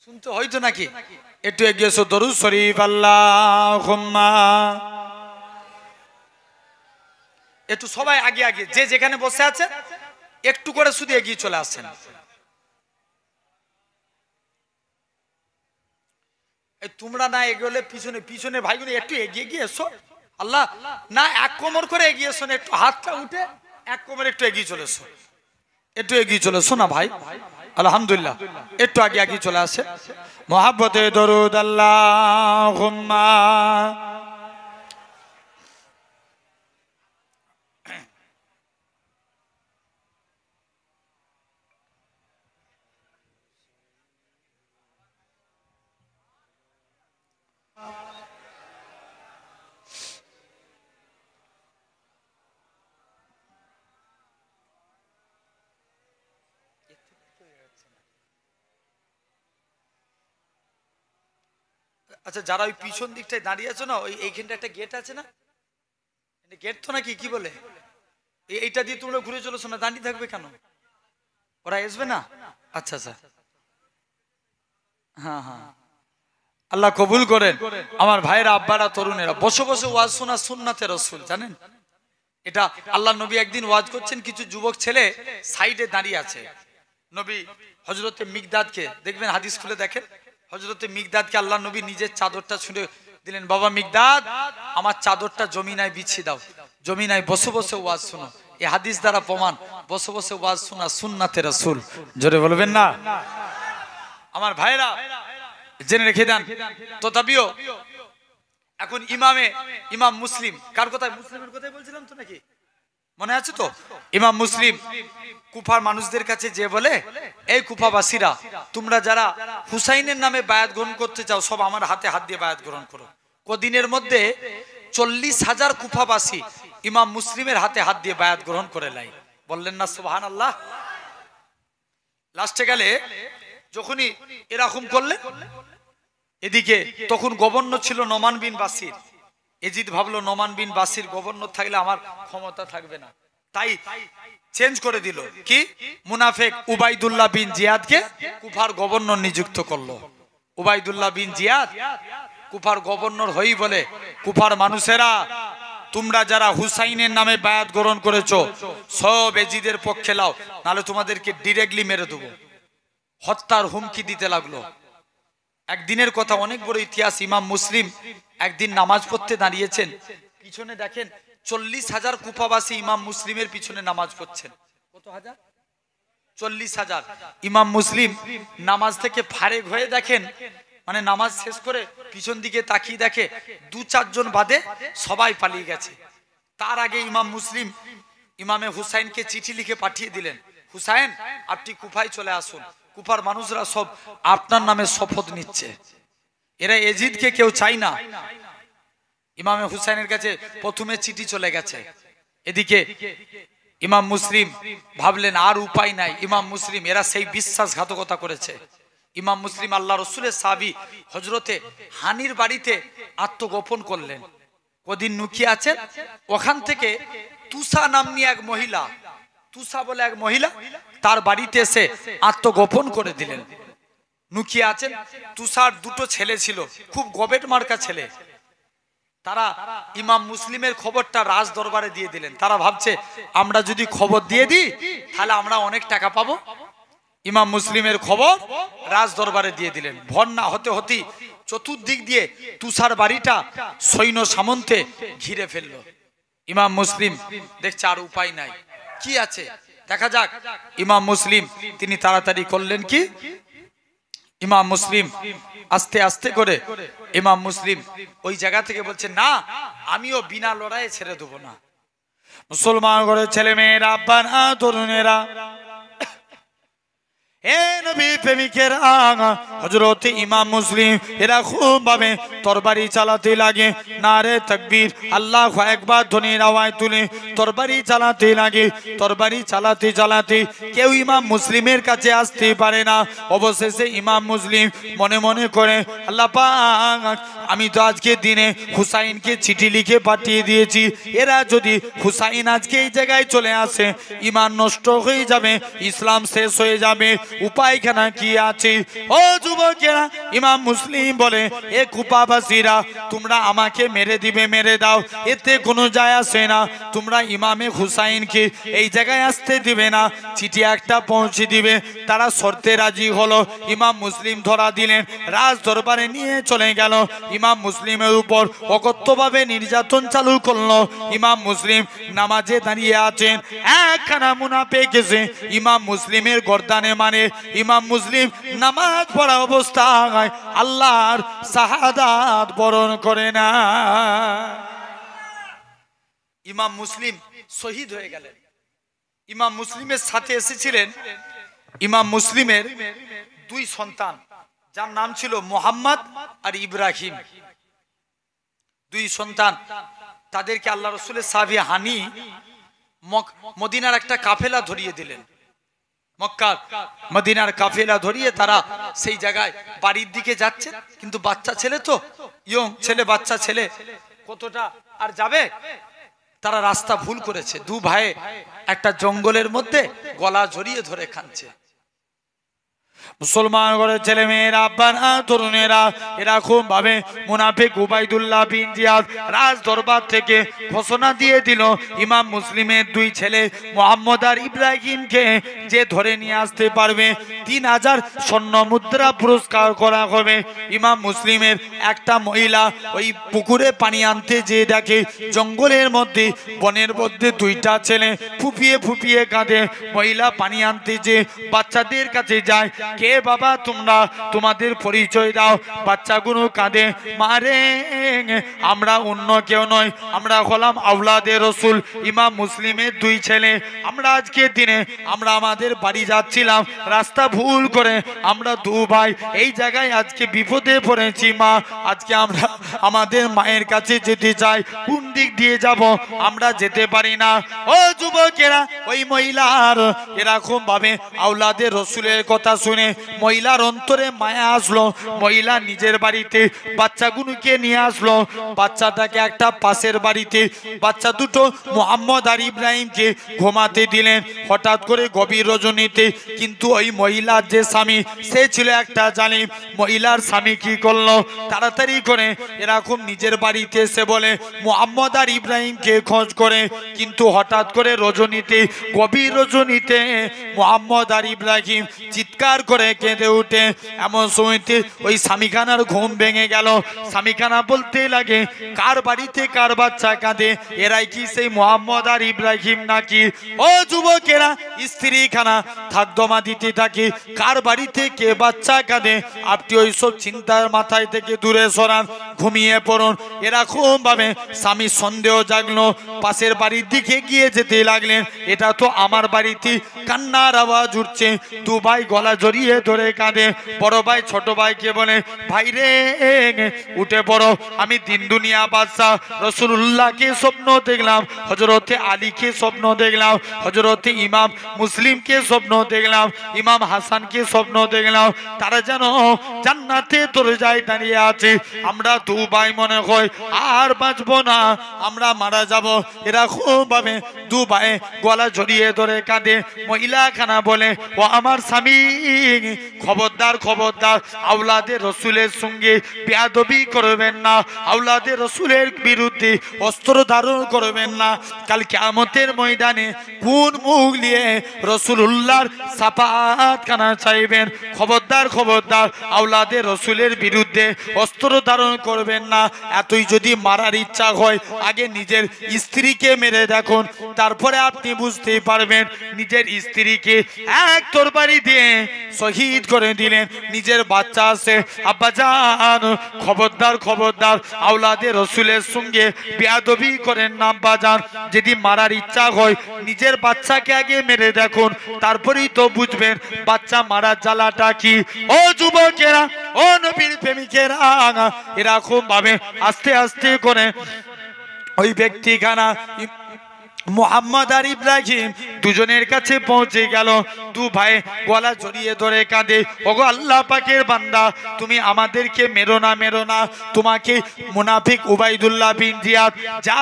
শুনতে হয়তো নাকি? একটু এগিয়ে এসো। দরুদ শরীফ আল্লাহুম্মা। একটু সবাই আগে আগে, যে যেখানে বসে আছে একটু করে শুধু এগিয়ে চলে আসেন। তোমরা না এগোলে পিছনে পিছনে ভাইগুলো একটু এগিয়ে গিয়ে এসো। আল্লাহ না, এক কোমর করে এগিয়ে এসো না, একটু হাতটা উঠে এক কোমর একটু এগিয়ে চলে এসো, একটু এগিয়ে চলে এসো না ভাই। আলহামদুলিল্লাহ, একটু আগে আগে চলে আসে। মোহাব্বতে দরুদ আল্লাহুম্মা। আচ্ছা, যারা ওই পিছন দিকটায় দাঁড়িয়ে আছে না, ওই এইখানটা একটা গেট আছে না, গেট তো নাকি কি বলে, এইটা দিয়ে তোমরা ঘুরে চলেছো না, দাঁড়িয়ে থাকবে কেন? ওরা আসবে না? আচ্ছা আচ্ছা, হ্যাঁ হ্যাঁ, আল্লাহ কবুল করেন। আমার ভাইরা, আব্বারা, তরুণেরা, বসে বসে ওয়াজ শোনা সুন্নাতে রাসূল, জানেন এটা? আল্লাহ নবী একদিন ওয়াজ করছেন, কিছু যুবক ছেলে সাইডে দাঁড়িয়ে আছে। নবী হযরতে মিকদাদকে দেখবেন, হাদিস খুলে দেখেন, হযরতে মিকদাদকে আল্লাহ নবী নিজের চাদরটা ছুঁড়ে দিলেন, বাবা মিকদাদ, আমার চাদরটা জমিনায় বিছিয়ে দাও, জমিনায় বসে বসে ওয়াজ শোনো। এই হাদিস দ্বারা প্রমাণ, বসে বসে ওয়াজ শোনা সুন্নাতে রাসূল। জোরে বলবেন না? আমার ভাইরা জেনে রেখে দেন। তথাপিও এখন ইমাম মুসলিম, কার কথায়? মুসলিমের কথাই বলছিলাম তো নাকি, মনে আছে তো? ইমাম মুসলিম কুফার মানুষদের কাছে যে বলে, এই কুফাবাসীরা, তোমরা যারা হুসাইনের নামে বায়াত গ্রহণ করতে চাও, সব আমার হাতে হাত দিয়ে বায়াত গ্রহণ করো। কদিনের মধ্যে 40,000 কুফাবাসী ইমাম মুসলিমের হাতে হাত দিয়ে বায়াত গ্রহণ করে লাই। বললেন না সুবহানাল্লাহ? লাস্টে গেলে যখনই এরকম করলেন, এদিকে তখন গভর্নর ছিল নোমান বিন বাসির। এজিদ ভাবলো, নোমান বিন বাসির গভর্নর থাকলে আমার ক্ষমতা থাকবে না, তাই চেঞ্জ করে দিল। কি? মুনাফেক উবাইদুল্লাহ বিন জিয়াদকে কুফার গভর্নর নিযুক্ত করলো। উবাইদুল্লাহ বিন জিয়াদ কুফার গভর্নর হই বলে, কুফার মানুষেরা, তোমরা যারা হুসাইনের নামে বায়াত গ্রহণ করেছো, সব এজিদের পক্ষে লাও, নাহলে তোমাদেরকে ডিরেক্টলি মেরে দেবো। হত্যার হুমকি দিতে লাগলো। একদিনের কথা, অনেক বড় ইতিহাস। ইমাম মুসলিম একদিন নামাজ পড়তে দাঁড়িয়েছেন, পিছনে দেখেন 40,000 কুফাবাসী ইমাম মুসলিমের পিছনে নামাজ পড়ছেন। কত হাজার? 40,000। ইমাম মুসলিম নামাজ থেকে ফারেক হয়ে দেখেন, মানে নামাজ শেষ করে পিছন দিকে তাকিয়ে দেখে 2-4 জন বাদে সবাই পালিয়ে গেছে। তার আগে ইমাম মুসলিম ইমামে হুসাইনকে চিঠি লিখে পাঠিয়ে দিলেন, হুসাইন, আপনি কুফায় চলে আসুন, কুফার মানুষরা সব আপনার নামে শপথ নিচ্ছে, এরা এজিদকে কেউ চাই না। ইমামে হুসাইনের কাছে প্রথমে চিঠি চলে গেছে। এদিকে ইমাম মুসলিম ভাবলেন আর উপায় নাই। ইমাম মুসলিম, এরা সেই বিশ্বাসঘাতকতা করেছে। ইমাম মুসলিম আল্লাহ রসুলের সাহাবী হযরতে হানির বাড়িতে আত্মগোপন করলেন। কদিন নুকিয়ে আছেন, ওখান থেকে তুষা নামনি এক মহিলা, তুষা বলে এক মহিলা, তার বাড়িতে এসে আত্মগোপন করে দিলেন। নুকিয়ে আছেন। তুষার 2টো ছেলে ছিল, খুব গবেট মার্কা ছেলে। তারা ইমাম মুসলিমের খবরটা রাজ দরবারে দিয়ে দিলেন। তারা ভাবছে, আমরা যদি খবর দিয়ে দিই তাহলে আমরা অনেক টাকা পাবো। ইমাম মুসলিমের খবর রাজ দরবারে দিয়ে দিলেন। ভর না হতে হতে চতুর্দিক দিয়ে তুষার বাড়িটা সৈন্য সামন্তে ঘিরে ফেললো। ইমাম মুসলিম দেখছে আর উপায় নাই, কি আছে দেখা যাক। ইমাম মুসলিম তিনি তাড়াতাড়ি করলেন কি, ইমাম মুসলিম আস্তে আস্তে করে ইমাম মুসলিম ওই জায়গা থেকে বলছে, না, আমিও বিনা লড়াইয়ে ছেড়ে দেবো না। মুসলমান ঘরের ছেলে মেয়েরা, আব্বারা, তরুণেরা, এ নবী প্রেমিকেরা, হযরত ইমাম মুসলিম এরা খুব ভাবে তরবারি চালাতে লাগে। নারে তাকবীর, আল্লাহু আকবার ধ্বনির আওয়াজ তুলে তরবারি চালাতে লাগে। তরবারি চালাতে চালাতে কেউ ইমাম মুসলিমের কাছে আসতে পারে না। অবশেষে ইমাম মুসলিম মনে মনে করে, আল্লাহ পাক, আমি তো আজকে দিনে হুসাইনকে চিঠি লিখে পাঠিয়ে দিয়েছি, এরা যদি হুসাইন আজকে এই জায়গায় চলে আসে, ঈমান নষ্ট হয়ে যাবে, ইসলাম শেষ হয়ে যাবে, উপায়খানা কি আছে? ও যুবকেরা, ইমাম মুসলিম বলে, এ কুফাবাসীরা, তোমরা আমাকে মেরে দিবে, মেরে দাও, এতে কোনো যায় আসে না। তোমরা ইমামে হুসাইনকে এই জায়গায় আসতে দিবে না, চিঠি একটা পৌঁছে দিবে। তারা শর্তে রাজি হলো। ইমাম মুসলিম ধরা দিলেন, রাজ দরবারে নিয়ে চলে গেল। ইমাম মুসলিমের উপর অকথ্যভাবে নির্যাতন চালু করলো। ইমাম মুসলিম নামাজে দাঁড়িয়ে আছেন, একখানা মুনাফিক এসে ইমাম মুসলিমের গর্দানে মানে। ইমাম মুসলিম নামাজ পড়া অবস্থায় আল্লাহর শাহাদাত বরণ করে না। ইমাম মুসলিম শহীদ হয়ে গেলেন। ইমাম মুসলিমের সাথে এসেছিলেন ইমাম মুসলিমের 2 সন্তান, যার নাম ছিল মুহাম্মদ আর ইব্রাহিম। 2 সন্তান, তাদেরকে আল্লাহ রসুলের সাহাবী হানি মদিনার একটা কাফেলা ধরিয়ে দিলেন। মক্কার মদিনার কাফেলা ধরিয়ে তারা সেই জায়গায় বাড়ির দিকে যাচ্ছে, কিন্তু বাচ্চা ছেলে তো, ইয়ং ছেলে, বাচ্চা ছেলে কতটা আর যাবে। তারা রাস্তা ভুল করেছে, দু ভাই একটা জঙ্গলের মধ্যে গলা জড়িয়ে ধরে কাঁদছে। মুসলমান ঘরের ছেলে মেয়েরা, আব্বারা, তরুণেরা এরকম ভাবে মুনাফিক উবাইদুল্লাহ বিন জিয়াদ রাজ দরবার থেকে ঘোষণা দিয়ে দিল, ইমাম মুসলিমের দুই ছেলে মোহাম্মদ আর ইব্রাহিমকে যে ধরে নিয়ে আসতে পারবে 3000 স্বর্ণ মুদ্রা পুরস্কার করা হবে। ইমাম মুসলিমের একটা মহিলা ওই পুকুরে পানি আনতে যে দেখে জঙ্গলের মধ্যে বনের মধ্যে দুইটা ছেলে ফুপিয়ে ফুপিয়ে কাঁদে। মহিলা পানি আনতে যে বাচ্চাদের কাছে যায়, কে বাবা তোমরা, তোমাদের পরিচয় দাও। বাচ্চাগুলো কাঁদে, মারে আমরা অন্য কেউ নয়, আমরা হলাম আওলাদে রসুল, ইমাম মুসলিমের দুই ছেলে। আমরা আজকে দিনে আমরা আমাদের বাড়ি যাচ্ছিলাম, রাস্তা ভুল করে আমরা দু ভাই এই জায়গায় আজকে বিপদে পড়েছি। মা আজকে আমরা আমাদের মায়ের কাছে যেতে চাই, কোন দিক দিয়ে যাব আমরা যেতে পারি না। ও যুবকেরা, ওই মহিলার এরকম ভাবে আওলাদে রসুলের কথা শুনে মহিলার অন্তরে মায়া আসলো। মহিলা নিজের বাড়িতে বাচ্চাগুলোকে নিয়ে আসলো। বাচ্চাটাকে একটা পাশের বাড়িতে বাচ্চা দুটো মোহাম্মদ আর ইব্রাহিমকে ঘুমাতে দিলেন। হঠাৎ করে গভীর রজনীতে কিন্তু ওই মহিলার যে স্বামী সে ছিল একটা জালিম। মহিলার স্বামী কি করলো, তাড়াতাড়ি করে এরকম নিজের বাড়িতে এসে বলে মোহাম্মদ আর ইব্রাহিমকে খোঁজ করে। কিন্তু হঠাৎ করে রজনীতে, গভীর রজনীতে মোহাম্মদ আর ইব্রাহিম চিৎকার করে কেঁদে উঠে। এমন সময়তে ওই স্বামীখানার ঘুম ভেঙে গেল। স্বামীখানা বলতে লাগে, কার বাড়িতে কার বাচ্চা কাঁদে, এরাই কি সেই মোহাম্মদ আর ইব্রাহিম নাকি? ও যুবকেরা, স্ত্রী খানা থাকদমা দিতে থাকে, কার বাড়িতে কে বাচ্চা কাঁদে আপনি ওই সব চিন্তার মাথায় থেকে দূরে সরান, ঘুমিয়ে পড়ুন। এরকম ভাবে স্বামী সন্দেহ জাগলো, পাশের বাড়ির দিকে গিয়ে যেতে লাগলেন। এটা তো আমার বাড়িতে কান্নার আওয়াজ উঠছে। দু ভাই গলা জড়িয়ে ধরে কাঁদে। বড় ভাই ছোট ভাইকে বলে, ভাই রে উঠে পড়ো, আমি দিন দুনিয়া বাদশাহ রাসূলুল্লাহকে স্বপ্ন দেখলাম, হযরতে আলীকে স্বপ্ন দেখলাম, হযরতে ইমাম মুসলিমকে স্বপ্ন দেখলাম, ইমাম হাসানকে স্বপ্ন দেখলাম, তারা যেন জান্নাতে দরজায় দাঁড়িয়ে আছে। আমরা দু ভাই মনে হয় আর বাঁচবো না, আমরা মারা যাব। এরকম ভাবে দু ভাই গলা জড়িয়ে ধরে কাঁদে। মহিলা খানা বলে, ও আমার স্বামী, খবরদার খবরদার, আওলাদে রসুলের সঙ্গে বেয়াদবি করবেন না, আওলাদে রসুলের বিরুদ্ধে অস্ত্র ধারণ করবেন না। কাল কিয়ামতের ময়দানে কোন মুখ নিয়ে রসুলুল্লাহর সাফাত খানা চাইবেন? খবরদার খবরদার, আওলাদে রসুলের বিরুদ্ধে অস্ত্র ধারণ করবেন না। এতই যদি মারার ইচ্ছা হয়, আগে নিজের স্ত্রীকে মেরে দেখুন, তারপরে আপনি বুঝতে পারবেন। নিজের স্ত্রীকে এক তরবারি দিয়ে শহীদ করে দিলেন। নিজের বাচ্চা আছে, আব্বাজান খবরদার খবরদার, আওলাদে রসুলের সঙ্গে বেয়াদবি করেন না আব্বাজান। যদি মারার ইচ্ছা হয়, নিজের বাচ্চাকে আগে মেরে দেখুন, তারপরেই তো বুঝবেন বাচ্চা মারার জ্বালাটা কি। ও যুবকেরা, ও নবীর প্রেমিকেরা, এরকম ভাবে আস্তে আস্তে করে ওই ব্যক্তিখানা মোহাম্মদ আর ইব্রাহিম দুজনের কাছে পৌঁছে গেল। দু ভাই গলা জড়িয়ে ধরে কাঁদে, ওগো আল্লাহ পাকের বান্দা, তুমি আমাদেরকে মেরো না, মেরো না। তোমাকে মুনাফিক উবাইদুল্লাহ বিন জিয়াদ যা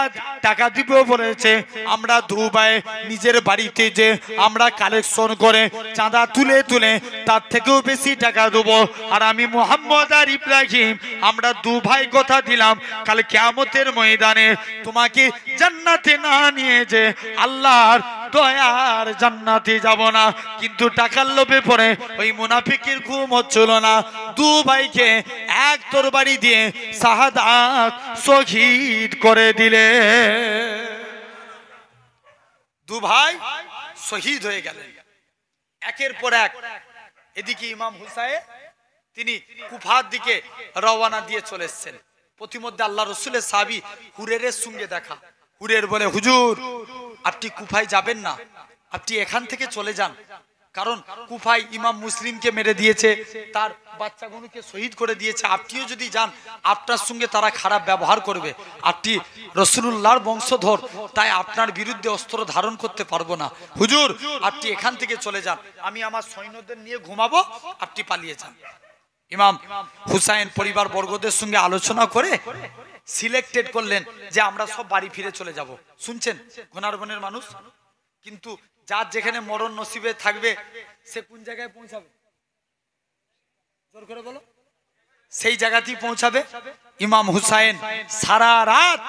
টাকা দিব বলেছে, আমরা দু ভাই নিজের বাড়িতে যে আমরা কালেকশন করে চাঁদা তুলে তুলে তার থেকেও বেশি টাকা দেবো। আর আমি মোহাম্মদ আর ইব্রাহিম আমরা দু ভাই কথা দিলাম, কাল কিয়ামতের ময়দানে তোমাকে জান্নাতে না নিয়ে যে আল্লাহর দয়ার জান্নাতে যাব না। কিন্তু টাকার লোভে পড়ে ওই মুনাফিকের ঘুম হচ্ছিল না। দু ভাইকে এক তরবারি দিয়ে শাহাদাত শহীদ করে দিলে। দু ভাই শহীদ হয়ে গেলেন একের পর এক। এদিকে ইমাম হুসাইন তিনি কুফার দিকে রওনা দিয়ে চলে এসেছেন। প্রতিমধ্যে আল্লাহ রসুলের সাহাবী হুরেরের সঙ্গে দেখা। হুরের বলে, হুজুর আপনি কুফায় যাবেন না, আপনি এখান থেকে চলে যান, কারণ কুফায় ইমাম মুসলিমকে মেরে দিয়েছে, তার বাচ্চাগুলোকে শহীদ করে দিয়েছে। আপনিও যদি যান আপনার সঙ্গে তারা খারাপ ব্যবহার করবে। আপনি রাসূলুল্লাহর বংশধর, তাই আপনার বিরুদ্ধে অস্ত্র ধারণ করতে পারবো না। হুজুর আপনি এখান থেকে চলে যান, আমি আমার সৈন্যদের নিয়ে ঘুমাবো, আপনি পালিয়ে যান। ইমাম হুসাইন পরিবার বর্গদের সঙ্গে আলোচনা করে সিলেক্টেড করলেন যে আমরা সব বাড়ি ফিরে চলে যাব। শুনছেন ঘনারবনের মানুষ, কিন্তু যার যেখানে মরণ নসিবে থাকবে সে কোন জায়গায় পৌঁছাবে? জোর করে বলো। সেই জায়গাতেই পৌঁছাবে। ইমাম হুসাইন সারা রাত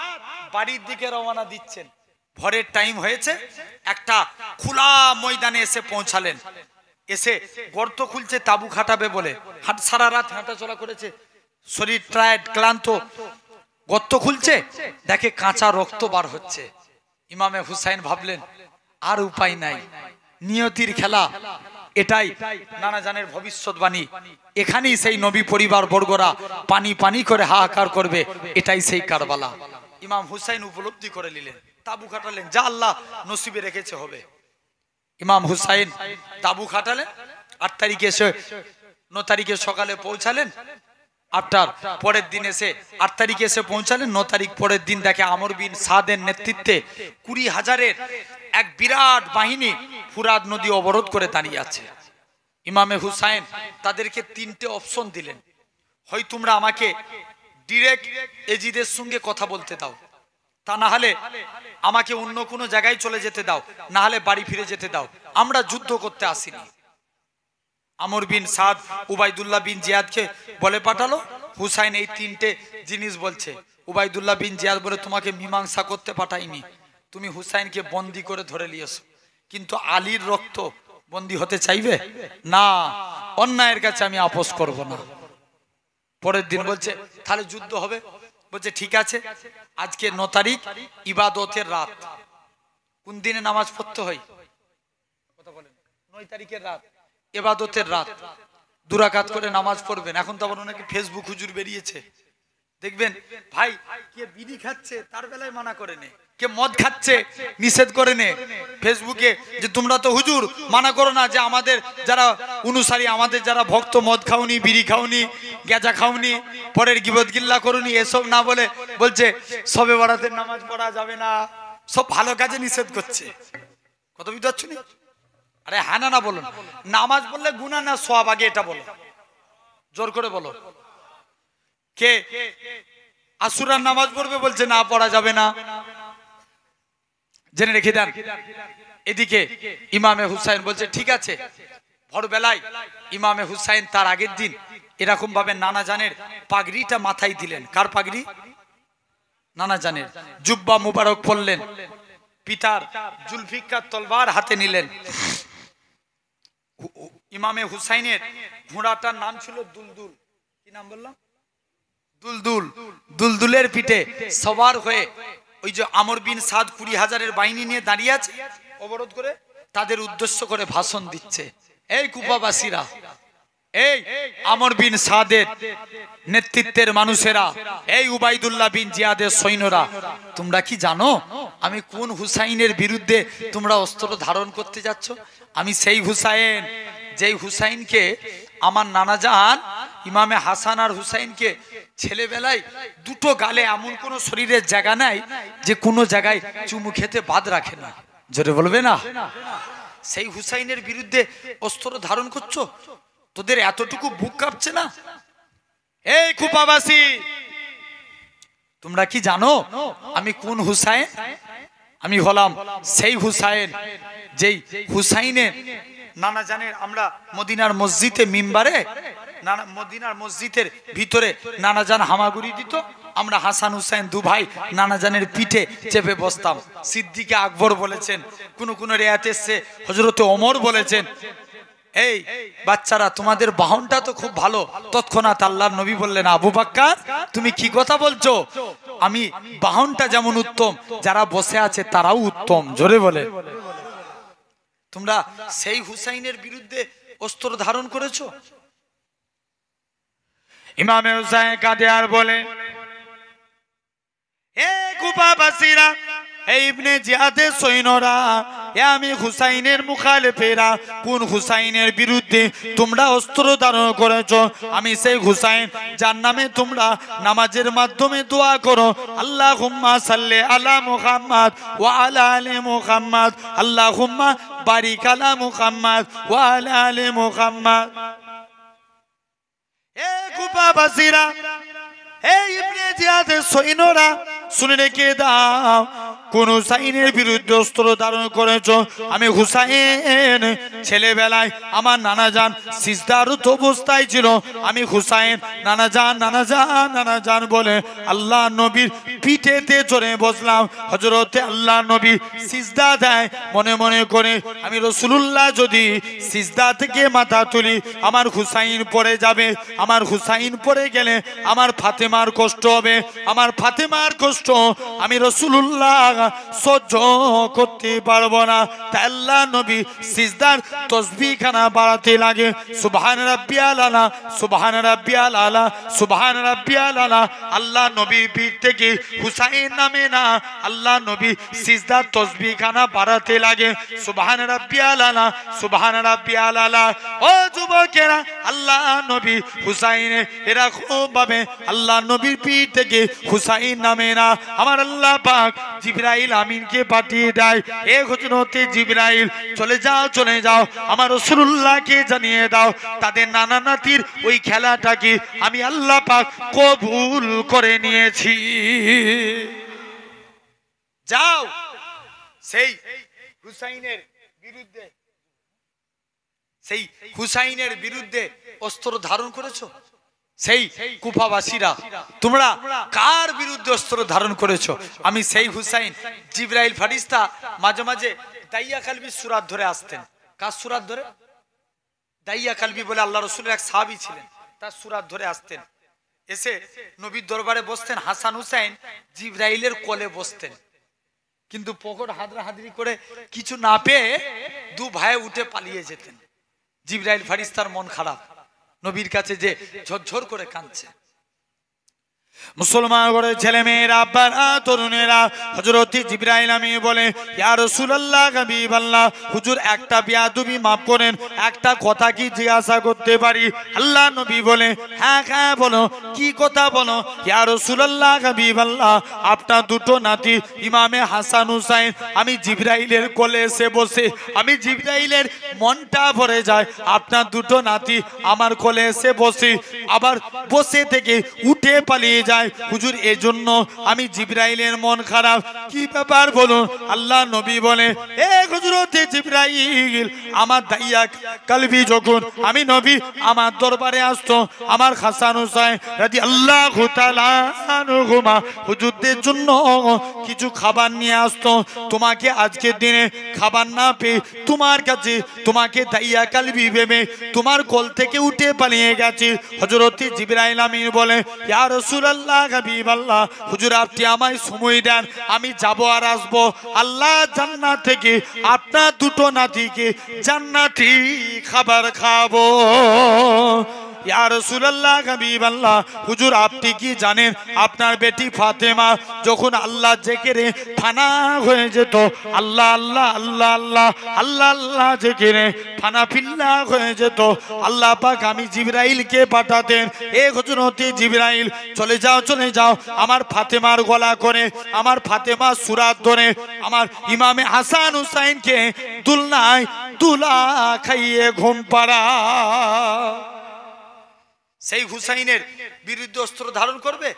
বাড়ির দিকে রওনা দিচ্ছেন। ভোরের টাইম হয়েছে, একটা খোলা ময়দানে এসে পৌঁছালেন। এসে গর্ত খুলছে তাবু খাটাবে বলে, সারা রাত হাঁটাচলা করেছে, শরীর টায়ার্ড ক্লান্ত, গর্ত খুলছে, দেখে কাঁচা রক্ত বার হচ্ছে। ইমামে হুসাইন ভাবলেন আর উপায় নাই, নিয়তির খেলা এটাই, নানা জানের ভবিষ্যৎবাণী, এখানেই সেই নবী পরিবার বর্গরা পানি পানি করে হাহাকার করবে, এটাই সেই কারবালা। ইমাম হুসাইন উপলব্ধি করে নিলেন, তাবু খাটালেন, যা আল্লাহ নসিবে রেখেছে হবে। ইমাম হুসাইন তাবু খাটালেন। 8 তারিখে এসে 9 তারিখে সকালে পৌঁছালেন। আফটার পরের দিন এসে 8 তারিখে এসে পৌঁছালেন। 9 তারিখ পরের দিন দেখে আমর বিন সাদের নেতৃত্বে 20,000-এর এক বিরাট বাহিনী ফুরাত নদী অবরোধ করে দাঁড়িয়ে আছে। ইমামে হুসাইন তাদেরকে 3টে অপশন দিলেন, হয় তোমরা আমাকে ডিরেক্ট এজিদের সঙ্গে কথা বলতে দাও, তা না হলে আমাকে অন্য কোনো জায়গায় চলে যেতে দাও, না হলে বাড়ি ফিরে যেতে দাও, আমরা যুদ্ধ করতে আসিনি। আমর বিন সাদ উবাইদুল্লাহ বিন জিয়াদকে বলে পাঠালো, হুসাইন এই 3টে জিনিস বলছে। উবাইদুল্লাহ বিন জিয়াদ বলে, তোমাকে মীমাংসা করতে পাঠাইনি, তুমি হুসাইনকে বন্দি করে ধরে নিয়েছো, কিন্তু আলীর রক্ত বন্দি হতে চাইবে না, অন্যায়ের কাছে আমি আপোষ করব না। পরের দিন বলছে তাহলে যুদ্ধ হবে। বলছে ঠিক আছে, আজকে 9 তারিখ ইবাদতের রাত। কোন দিনে নামাজ পড়তে হয়? কথা বলেন। 9 তারিখের রাত ইবাদতের রাত, 2 রাকাত করে নামাজ পড়বেন। এখন তো আবার অনেকে ফেসবুক হুজুর বেরিয়েছে, দেখবেন ভাই কে বিড়ি খাচ্ছে তার বেলায় মানা করে নে, কে মদ খাচ্ছে নিষেধ করে নে ফেসবুকে, যে তোমরা তো হুজুর মানা করো না যে আমাদের যারা অনুসারী, আমাদের যারা ভক্ত, মদ খাওনি, বিড়ি খাওনি, গেজা খাওনি, পরের গিবত গিল্লা করুনি, এসব না বলে বলছে সবে বরাতের নামাজ পড়া যাবে না, সব ভালো কাজে নিষেধ করছে। কত বিদ্যাচ্ছ নি? আরে হ্যাঁ না বলুন, নামাজ পড়লে গুনাহ না সওয়াব, আগে এটা বলো, জোর করে বলো। কে আসুরার নামাজ পড়বে বলছে না পড়া যাবে না, জেনে রেখে দেন। এদিকে ইমামে হুসাইন বলছে ঠিক আছে। ভোরবেলায় ইমামে হুসাইন তার আগের দিন এরকম ভাবে নানা জানের পাগড়িটা মাথায় দিলেন। কার পাগড়ি? নানা জানের। জুব্বা মুবারক পরলেন, পিতার জুলফিকার তলবার হাতে নিলেন। ইমামে হুসাইনের ঘোড়াটার নাম ছিল দুলদুল। কি নাম বললাম? দুলদুল। দুলদুলের পিঠে সওয়ার হয়ে ওই যে আমর বিন সাদ 20,000-এর বাহিনী নিয়ে দাঁড়িয়ে আছে অবরোধ করে, তাদের উদ্দেশ্য করে ভাষণ দিচ্ছে। এই কুফাবাসীরা, এই আমর বিন সাদের নেতৃত্বের মানুষেরা, এই উবাইদুল্লাহ বিন জিয়াদের সৈন্যরা, তোমরা কি জানো আমি কোন হুসাইনের বিরুদ্ধে তোমরা অস্ত্র ধারণ করতে যাচ্ছ? আমি সেই হুসাইন, যেই হুসাইনকে আমার নানাজান ইমামে হাসান আর হুসাইনকে ছেলেবেলায় 2টো গালে এমন কোন শরীরের জায়গা নাই যে কোনো জায়গায় চুমু খেতে বাদ রাখে না। জোরে বলবে না? সেই হুসাইনের বিরুদ্ধে অস্ত্র ধারণ করছো, তোদের এতটুকু বুক কাঁপছে না? এই কুফাবাসী, তোমরা কি জানো আমি কোন হুসাইন? আমি হলাম সেই হুসাইন, যেই হুসাইনের নানা জানের আমরা মদিনার মসজিদে মিম্বারে, মদিনার মসজিদের ভিতরে নানা জান হামাগুড়ি দিত, আমরা হাসান হুসাইন 2 ভাই নানা জানের পিঠে চেপে বসতাম। সিদ্দিকে আকবর বলেছেন, কোন রেয়াত এসছে হযরতে ওমর বলেছেন, এই বাচ্চারা তোমাদের বাহনটা তো খুব ভালো। তৎক্ষণাৎ আল্লাহর নবী বললেন, আবু বকর তুমি কি কথা বলছো? আমি বাহনটা যেমন উত্তম, যারা বসে আছে তারাও উত্তম। জোরে বলে। তোমরা সেই হুসাইনের বিরুদ্ধে অস্ত্র ধারণ করেছো? ইমামে হুসাইন কাঁদে আর বলে, হে কুফাবাসীরা, এই ইবনে জিয়াদের সৈন্যরা, এ আমি হুসাইনের মুখালেফেরা কোন হুসাইনের বিরুদ্ধে তোমরা অস্ত্র ধারণ করেছো, আমি সেই হুসাইন যার নামে তোমরা নামাজের মাধ্যমে দোয়া করো, আল্লাহুম্মা সাল্লি আলা মুহাম্মদ ওয়া আলা আলি মুহাম্মদ, আল্লাহুম্মা বারিক আলা মুহাম্মদ ওয়া আলা আলি মুহাম্মদ। এ কুফাবাসীরা, এ ইবনে জিয়াদের সৈন্যরা, শুনে রেখে দাও, কোন হুসাইনের বিরুদ্ধে অস্ত্র ধারণ করেছো, আমি হুসাইন ছেলেবেলায় আমার নানাজান সিজদারত অবস্থায় ছিল, আমি হুসাইন নানাজান নানাজান নানাজান বলে আল্লাহ নবীর পিঠেতে চড়ে বসলাম। হযরতে আল্লাহ নবী সিজদা দেয়, মনে মনে করে আমি রাসূলুল্লাহ যদি সিজদা থেকে মাথা তুলি আমার হুসাইন পড়ে যাবে, আমার হুসাইন পড়ে গেলে আমার ফাতেমার কষ্ট হবে, আমার ফাতেমার কষ্ট আমি রাসূলুল্লাহ সহ্য করতে পারবো না। তাই আল্লাহ নবী সিজদার তাসবিহ খানা বাড়াতে লাগে, সুবহান রাব্বিয়াল আলা, সুবহান রাব্বিয়াল আলা, সুবহান রাব্বিয়াল আলা। আল্লাহ নবীর পিঠ থেকে হুসাইন নামে না, আল্লাহ নবী সিজদার তাসবিহ খানা বাড়াতে লাগে, সুবহান রাব্বিয়াল আলা, সুবহান রাব্বিয়াল আলা। ও যুবকেরা, আল্লাহ নবী হুসাইনে এরকম ভাবে আল্লাহ নবীর পিঠ থেকে হুসাইন নামে না, আমার আল্লাহ পাক জিবরাইল আমিনকে পাঠিয়ে দেয়, এ হযরতে জিবরাইল চলে যাও চলে যাও, আমার রাসূলুল্লাহকে জানিয়ে দাও তাদের নানা নাতির ওই খেলাটাকে আমি আল্লাহ পাক কবুল করে নিয়েছি। যাও সেই হুসাইনের বিরুদ্ধে, সেই হুসাইনের বিরুদ্ধে অস্ত্র ধারণ করেছো, সেই কুফাবাসীরা তোমরা কার বিরুদ্ধে অস্ত্র ধারণ করেছো, আমি সেই হুসাইন। জিবরাইল ফেরেশতা মাঝে মাঝে দাইয়া কালবি সূরা ধরে আসতেন। কার সূরা ধরে? দাইয়া কালবি বলে আল্লাহ রাসূলের এক সাহাবী ছিলেন, তার সূরা ধরে আসতেন, এসে নবীর দরবারে বসতেন। হাসান হুসাইন জিবরাইলের কোলে বসতেন, কিন্তু পকড় হাদরাহাদরি করে কিছু না পেয়ে দু ভাই উঠে পালিয়ে যেতেন। জিবরাইল ফেরেশতার মন খারাপ, নবীর কাছে যে ঝরঝর করে কাঁদছে। মুসলমান করে ছেলে মেয়েরা, আব্বারা, তরুণেরা, হযরত জিবরাইল আমিন বলে, ইয়া রাসূলুল্লাহ, হাবিবাল্লাহ, হুজুর একটা বেয়াদবি মাফ করেন, একটা কথা কি জিজ্ঞাসা করতে পারি? আল্লাহ নবী বলে, হ্যাঁ হ্যাঁ বলো, কি কথা বলো? ইয়া রাসূলুল্লাহ, হাবিবাল্লাহ, আপনার দুটো নাতি ইমামে হাসান হুসাইন, আমি জিবরাইলের কোলে এসে বসে, আমি জিবরাইলের মনটা ভরে যায়, আপনার দুটো নাতি আমার কোলে এসে বসে, আবার বসে থেকে উঠে পালিয়ে যায়, হুজুর এজন্য আমি জিবরাইলের মন খারাপ। কি ব্যাপার বলুন? আল্লাহ নবী বলে, এ হযরতে জিবরাইল, আমার দাইয়া কালবি যখন আমি নবী আমার দরবারে আসতো, আমার হাসান হুসাইন রাদিয়াল্লাহু তাআলা আনহুমা হুজুরদের জন্য কিছু খাবার নিয়ে আসতো, তোমাকে আজকের দিনে খাবার না পেয়ে তোমার কাছে তোমাকে দাইয়া কালবি ভেবে তোমার কোল থেকে উঠে পালিয়ে গেছে। হযরতে জিবরাইল আমিন বলে, ইয়া রাসূলুল্লাহ, হাবিবাল্লাহ, হুজুর আপনি আমায় সময় দেন, আমি যাব আর আসবো। আল্লাহ জান্নাত থেকে আপনার দুটো নাতিকে জান্নাতি খাবার খাবো। ইয়া রাসূলুল্লাহ, হাবিবাল্লাহ, হুজুর আপনি কি জানেন আপনার বেটি ফাতেমা যখন আল্লাহ জিকিরে ফানা হয়ে যেত, আল্লাহ আল্লাহ আল্লাহ আল্লাহ আল্লাহ আল্লাহ জিকিরে ফানা ফিল্লা হয়ে যেত, আল্লাহ পাক আমি জিবরাইলকে পাঠাতেন, এ হযরতে জিবরাইল চলে যাও চলে যাও, আমার ফাতেমার গলা করে আমার ফাতেমার সুরাত ধরে আমার ইমামে হাসান হুসাইনকে দুলনায় দুলা খাইয়ে ঘুম পাড়া। সেই হুসাইনের বিরুদ্ধে অস্ত্র ধারণ করবে।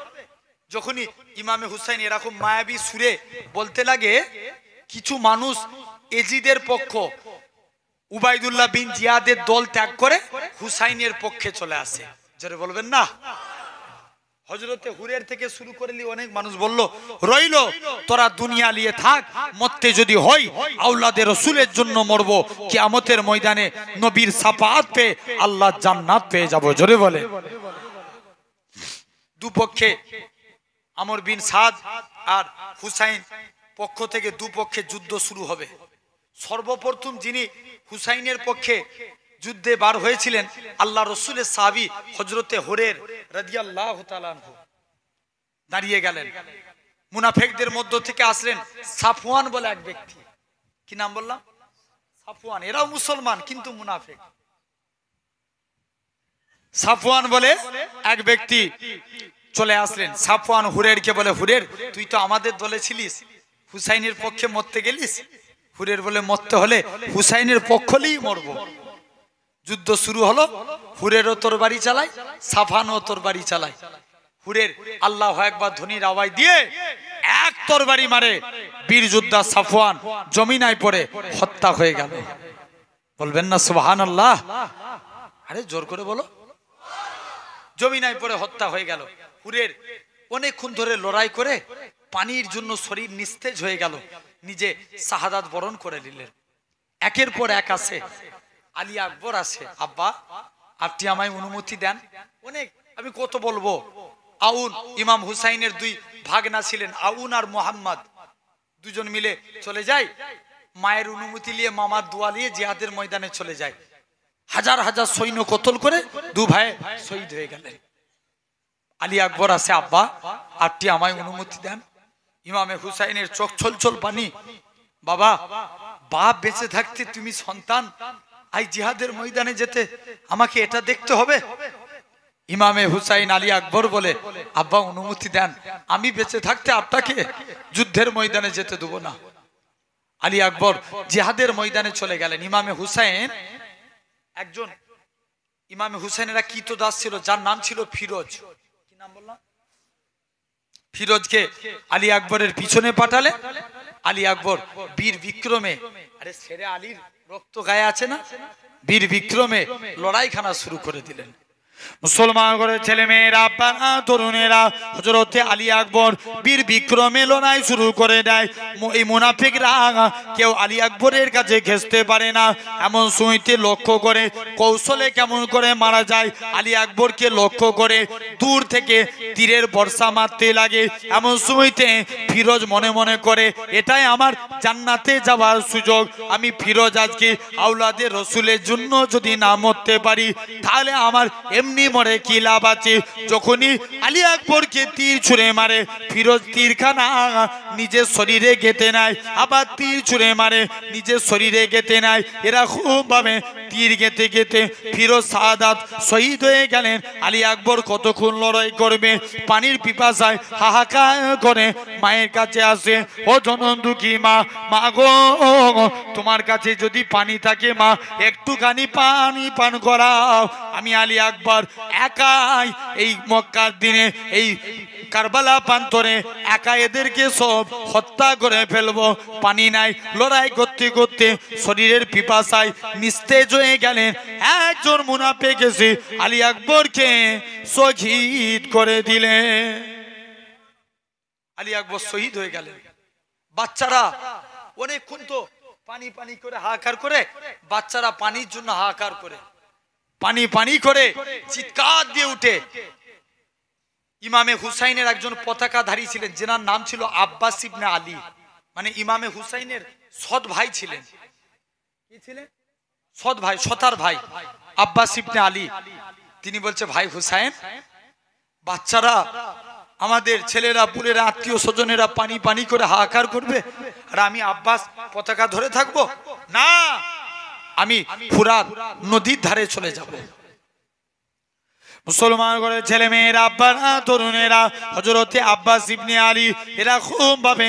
যখনই ইমামে হুসাইন এরকম মায়াবী সুরে বলতে লাগে, কিছু মানুষ এজিদের পক্ষ উবাইদুল্লাহ বিন জিয়াদের দল ত্যাগ করে হুসাইনের পক্ষে চলে আসে। যারা বলবেন না, হযরতে হুরের থেকে শুরু করলি অনেক মানুষ বলল, রইল তোরা দুনিয়া নিয়ে থাক, মরতে যদি হয় আওলাদে রাসূলের জন্য মরব, কিয়ামতের ময়দানে নবীর শাফাআত পেয়ে আল্লাহ জান্নাত পেয়ে যাব। জোরে বলে। দুপক্ষে আমর বিন সাদ আর হুসাইন পক্ষ থেকে দুপক্ষে যুদ্ধ শুরু হবে। সর্বপ্রথম যিনি হুসাইনের পক্ষে যুদ্ধে বার হয়েছিলেন আল্লাহ রাসূলের সাহাবী হযরতে হুরের রাদিয়াল্লাহু তাআলা আনহু দাঁড়িয়ে গেলেন। মুনাফিকদের মধ্য থেকে আসলেন সাফওয়ান বলে এক ব্যক্তি। কি নাম বললাম? সাফওয়ান। এরাও মুসলমান কিন্তু মুনাফিক। সাফওয়ান বলে এক ব্যক্তি চলে আসলেন। সাফওয়ান হুরেরকে বলে, হুরের তুই তো আমাদের দলে ছিলিস, হুসাইনের পক্ষে মরতে গেলিস। হুরের বলে, মরতে হলে হুসাইনের পক্ষ নিয়েই মরবো। যুদ্ধ শুরু হলো। হুরেরও তোর বাড়ি চালায়, সাফওয়ানও তোর বাড়ি চালায়। হুরের আল্লাহু আকবার ধ্বনির আওয়াজ দিয়ে এক তরবারি মারে বীর যোদ্ধা সাফওয়ান জমিনায় পড়ে হত্যা হয়ে গেল। বলবেন না সুবহানাল্লাহ? আরে জোর করে বলো। জমিনায় পড়ে হত্যা হয়ে গেল। হুরের অনেকক্ষণ ধরে লড়াই করে পানির জন্য শরীর নিস্তেজ হয়ে গেল, নিজে শাহাদাত বরণ করে নিলেন। একের পর এক আসে আলী আকবর আসে, আব্বা আপনি আমায় অনুমতি দেন। অনেক আমি কত বলবো। আউন ইমাম হুসাইনের দুই ভাগনা ছিলেন, আউন আর মোহাম্মদ, দুজন মিলে চলে যায়। মায়ের অনুমতি নিয়ে মামার দোয়া নিয়ে জিহাদের ময়দানে চলে যায়। হাজার হাজার সৈন্য কতল করে দু ভাই শহীদ হয়ে গেলেন। আলী আকবর আসে, আব্বা আপনি আমায় অনুমতি দেন। ইমামে হুসাইনের চোখ ছলছল পানি। বাবা, বাপ বেঁচে থাকতে তুমি সন্তান আই জিহাদের ময়দানে যেতে, আমাকে এটা দেখতে হবে? ইমামে হুসাইন আলী আকবর বলে, আব্বা অনুমতি দেন, আমি বেঁচে থাকতে আপনাকে যুদ্ধের ময়দানে যেতে দেব না। আলী আকবর জিহাদের ময়দানে চলে গেলেন। ইমামে হুসাইন একজন, ইমামে হুসাইনেরা কৃতদাস ছিল যার নাম ছিল ফিরোজ। কি নাম বললাম? ফিরোজকে আলী আকবরের পিছনে পাঠালে। আলী আকবর বীর বিক্রমে, আরে ছেড়ে আলীর রক্ত গায়ে আছে না, বীর বিক্রমে লড়াইখানা শুরু করে দিলেন। মুসলমান করে ছেলে মেয়েরা, তরুণেরা হযরতে আলী আকবর বীর বিক্রমে লড়াই শুরু করে দেয়। এই মুনাফিকরা কেউ আলী আকবরের কাছে ঘেঁষতে পারে না। এমন সময়তে লক্ষ্য করে কৌশলে কেমন করে মারা যায় আলী আকবরকে লক্ষ্য করে দূর থেকে তীরের বর্ষা মারতে লাগে। এমন সময়তে ফিরোজ মনে মনে করে, এটাই আমার জান্নাতে যাওয়ার সুযোগ। আমি ফিরোজ আজকে আওলাদে রসুলের জন্য যদি না মরতে পারি তাহলে আমার এমনি মরে কি লাভ আছে। যখনই আলী আকবরকে তীর ছুঁড়ে মারে, ফিরোজ তীরখানা নিজের শরীরে গেঁথে নেয়, আবার তীর ছুঁড়ে মারে নিজের শরীরে গেঁথে নেয়। এরা খুব ভাবে তীর গেঁথে গেঁথে ফিরোজ শাহাদাত শহীদ হয়ে গেলেন। আলী আকবর কতক্ষণ লড়াই করবে, পানির পিপাসায় হাহাকার করে মায়ের কাছে আসে, ও জনম দুঃখী মা, মা গো তোমার কাছে যদি পানি থাকে মা একটুখানি পানি পান করাও। আমি আলী আকবর একাই এই মক্কার দিনে এই কারবালা প্রান্তরে একা এদেরকে সব হত্যা করে ফেলবো। পানি নাই, লড়াই করতে করতে শরীরের পিপাসায় নিস্তেজ হয়ে গেলেন। একজন মুনাফিক এসে আলী আকবরকে শহীদ করে দিলেন। আলী আকবর শহীদ হয়ে গেলেন। বাচ্চারা অনেকক্ষণ তো পানি পানি করে হাহাকার করে, বাচ্চারা পানির জন্য হাহাকার করে পানি পানি করে চিৎকার দিয়ে উঠে ইমামে হুসাইনের একজন পতাকাধারী ছিলেন, যেনার নাম ছিল আব্বাস ইবনে আলী, মানে ইমামে হুসাইনের সৎ ভাই ছিলেন। কি ছিলেন? সৎ ভাই, সতার ভাই আব্বাস ইবনে আলী। তিনি বলছে, ভাই হুসাইন, বাচ্চারা আমাদের ছেলেরা পুলেরা আত্মীয় স্বজনেরা পানি পানি করে হাহাকার করবে আর আমি আব্বাস পতাকা ধরে থাকবো না, আমি ফুরাত নদীর ধারে চলে যাব। মুসলমান করে ছেলে মেয়েরা, আব্বারা তরুণেরা হযরতে আব্বাস ইবনে আলী এরা খুব ভাবে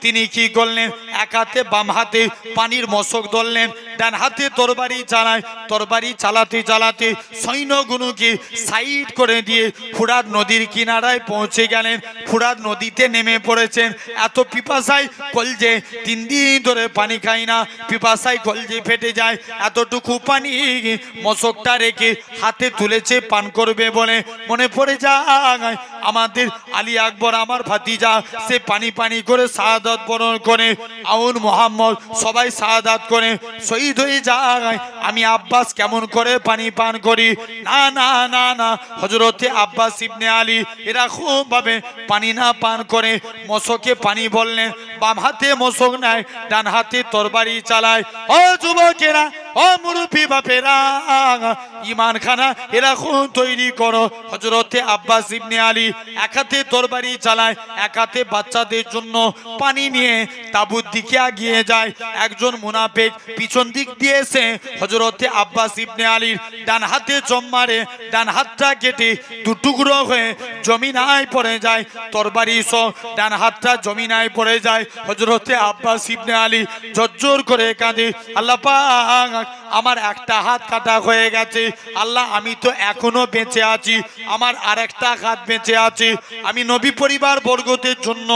তিনি কি করলেন, এক হাতে বাম হাতে পানির মশক ধরলেন, ডান হাতে তরবারি চালায়, তরবারি চালাতে চালাতে সৈন্যগুলোকে সাইড করে দিয়ে ফুরাত নদীর কিনারায় পৌঁছে গেলেন। ফুরাত নদীতে নেমে পড়েছেন। এত পিপাসায় কলজে, 3 দিন ধরে পানি খাই না, পিপাসায় কলজে ফেটে যায়। এতটুকু পানি মশকটা রেখে হাতে তুলেছে পান করবে বলে মনে পড়ে যায় আমাদের আলী আকবর আমার ভাতিজা, সে পানি পানি করে শাহাদাত বরণ করে, আউন মোহাম্মদ সবাই শাহাদাত করে শহীদ হয়ে যায়। আমি আব্বাস কেমন করে পানি পান করি? না না না না, হযরতে আব্বাস ইবনে আলী এরা খুব ভাবে পানি না পান করে মশকে পানি বললেন, বাম হাতে মশক নেয়, ডান হাতে তরবারি চালায়। ও যুবকেরা, ও ও মুরব্বী বাপেরা, ইমান খানা এরকম তৈরি করো। হযরতে আব্বাস ইবনে আলী এক হাতে তরবারি চালায়, এক হাতে বাচ্চাদের জন্য পানি নিয়ে তাঁবুর দিকে এগিয়ে যায়। একজন মুনাফিক পিছন দিক দিয়ে এসে হযরতে আব্বাস ইবনে আলীর ডান হাতে চম মারে, ডান হাতটা কেটে দুটুকরো হয়ে জমিনায় পড়ে যায়। তরবারি সহ ডান হাতটা জমিনায় পড়ে যায়। হযরতে আব্বাস ইবনে আলী ঝরঝর করে কাঁদে, আল্লাহ পাক আমার একটা হাত কাটা হয়ে গেছে, আল্লাহ আমি তো এখনো বেঁচে আছি, আমার আরেকটা হাত বেঁচে আছে, আমি নবী পরিবার বর্গদের জন্য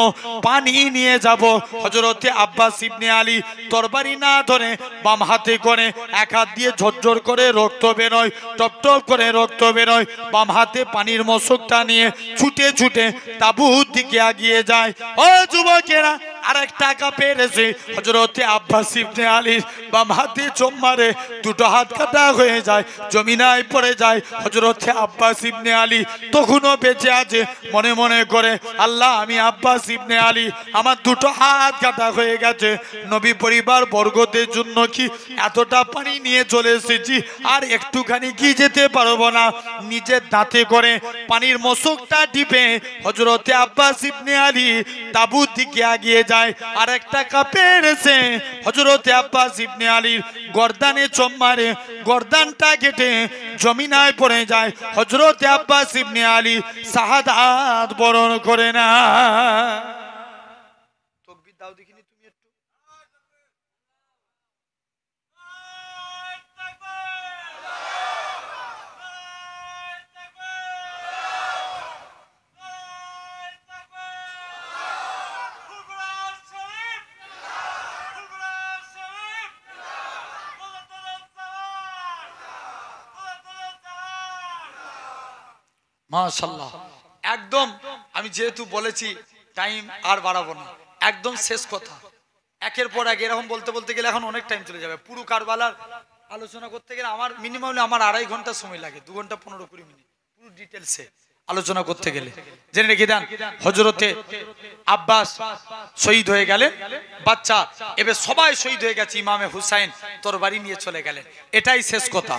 পানি নিয়ে যাব। হযরতে আব্বাস ইবনে আলী তরবারি না ধরে বাম হাতে করে এক হাত দিয়ে ঝরঝর করে রক্ত বেরোয়, টপ টপ করে রক্ত বেরোয়। বাম হাতে পানির মশকটা নিয়ে ছুটে ছুটে তাঁবুর দিকে এগিয়ে যায়। ও যুবকেরা, আরেকটা কাপের এসে হযরতে আব্বাস ইবনে আলীর বাম হাতে চোম মারে, দুটো হাত কাটা হয়ে যায়, জমিনায় পড়ে যায়। হযরতে আব্বাস ইবনে আলী তখনও বেঁচে আছে, মনে মনে করে আল্লাহ আমি আব্বাস ইবনে আলী, আমার দুটো হাত কাটা হয়ে গেছে, নবী পরিবার বর্গদের জন্য কি এতটা পানি নিয়ে চলে এসেছি, আর একটুখানি কি যেতে পারবো না। নিজের দাঁতে করে পানির মশকটা টিপে হযরতে আব্বাস ইবনে আলী তাঁবুর দিকে এগিয়ে যায়। আর একটা কাপের এসে হযরতে আব্বাস ইবনে আলীর গর্দানে চম মারে, গর্দানটা কেটে জমিনায় পড়ে যায়। হযরতে আব্বাস ইবনে আলী শাহাদাত বরণ করে না। তাকবীর দাও দেখিনি তুমি একটু। মাশাআল্লাহ, একদম আমি যেহেতু বলেছি টাইম আর বাড়াবো না, একদম শেষ কথা, একের পর এক এরকম বলতে বলতে গেলে এখন অনেক টাইম চলে যাবে। পুরো কারবালার আলোচনা করতে গেলে আমার মিনিমাম আমার 2.5 ঘন্টা সময় লাগে, 2 ঘন্টা 15-20 মিনিট পুরো ডিটেলসে আলোচনা করতে গেলে। জেনে রেখে দেন, হযরতে আব্বাস শহীদ হয়ে গেলেন, বাচ্চা এবার সবাই শহীদ হয়ে গেছে, ইমামে হুসাইন তরবারি নিয়ে চলে গেলেন। এটাই শেষ কথা।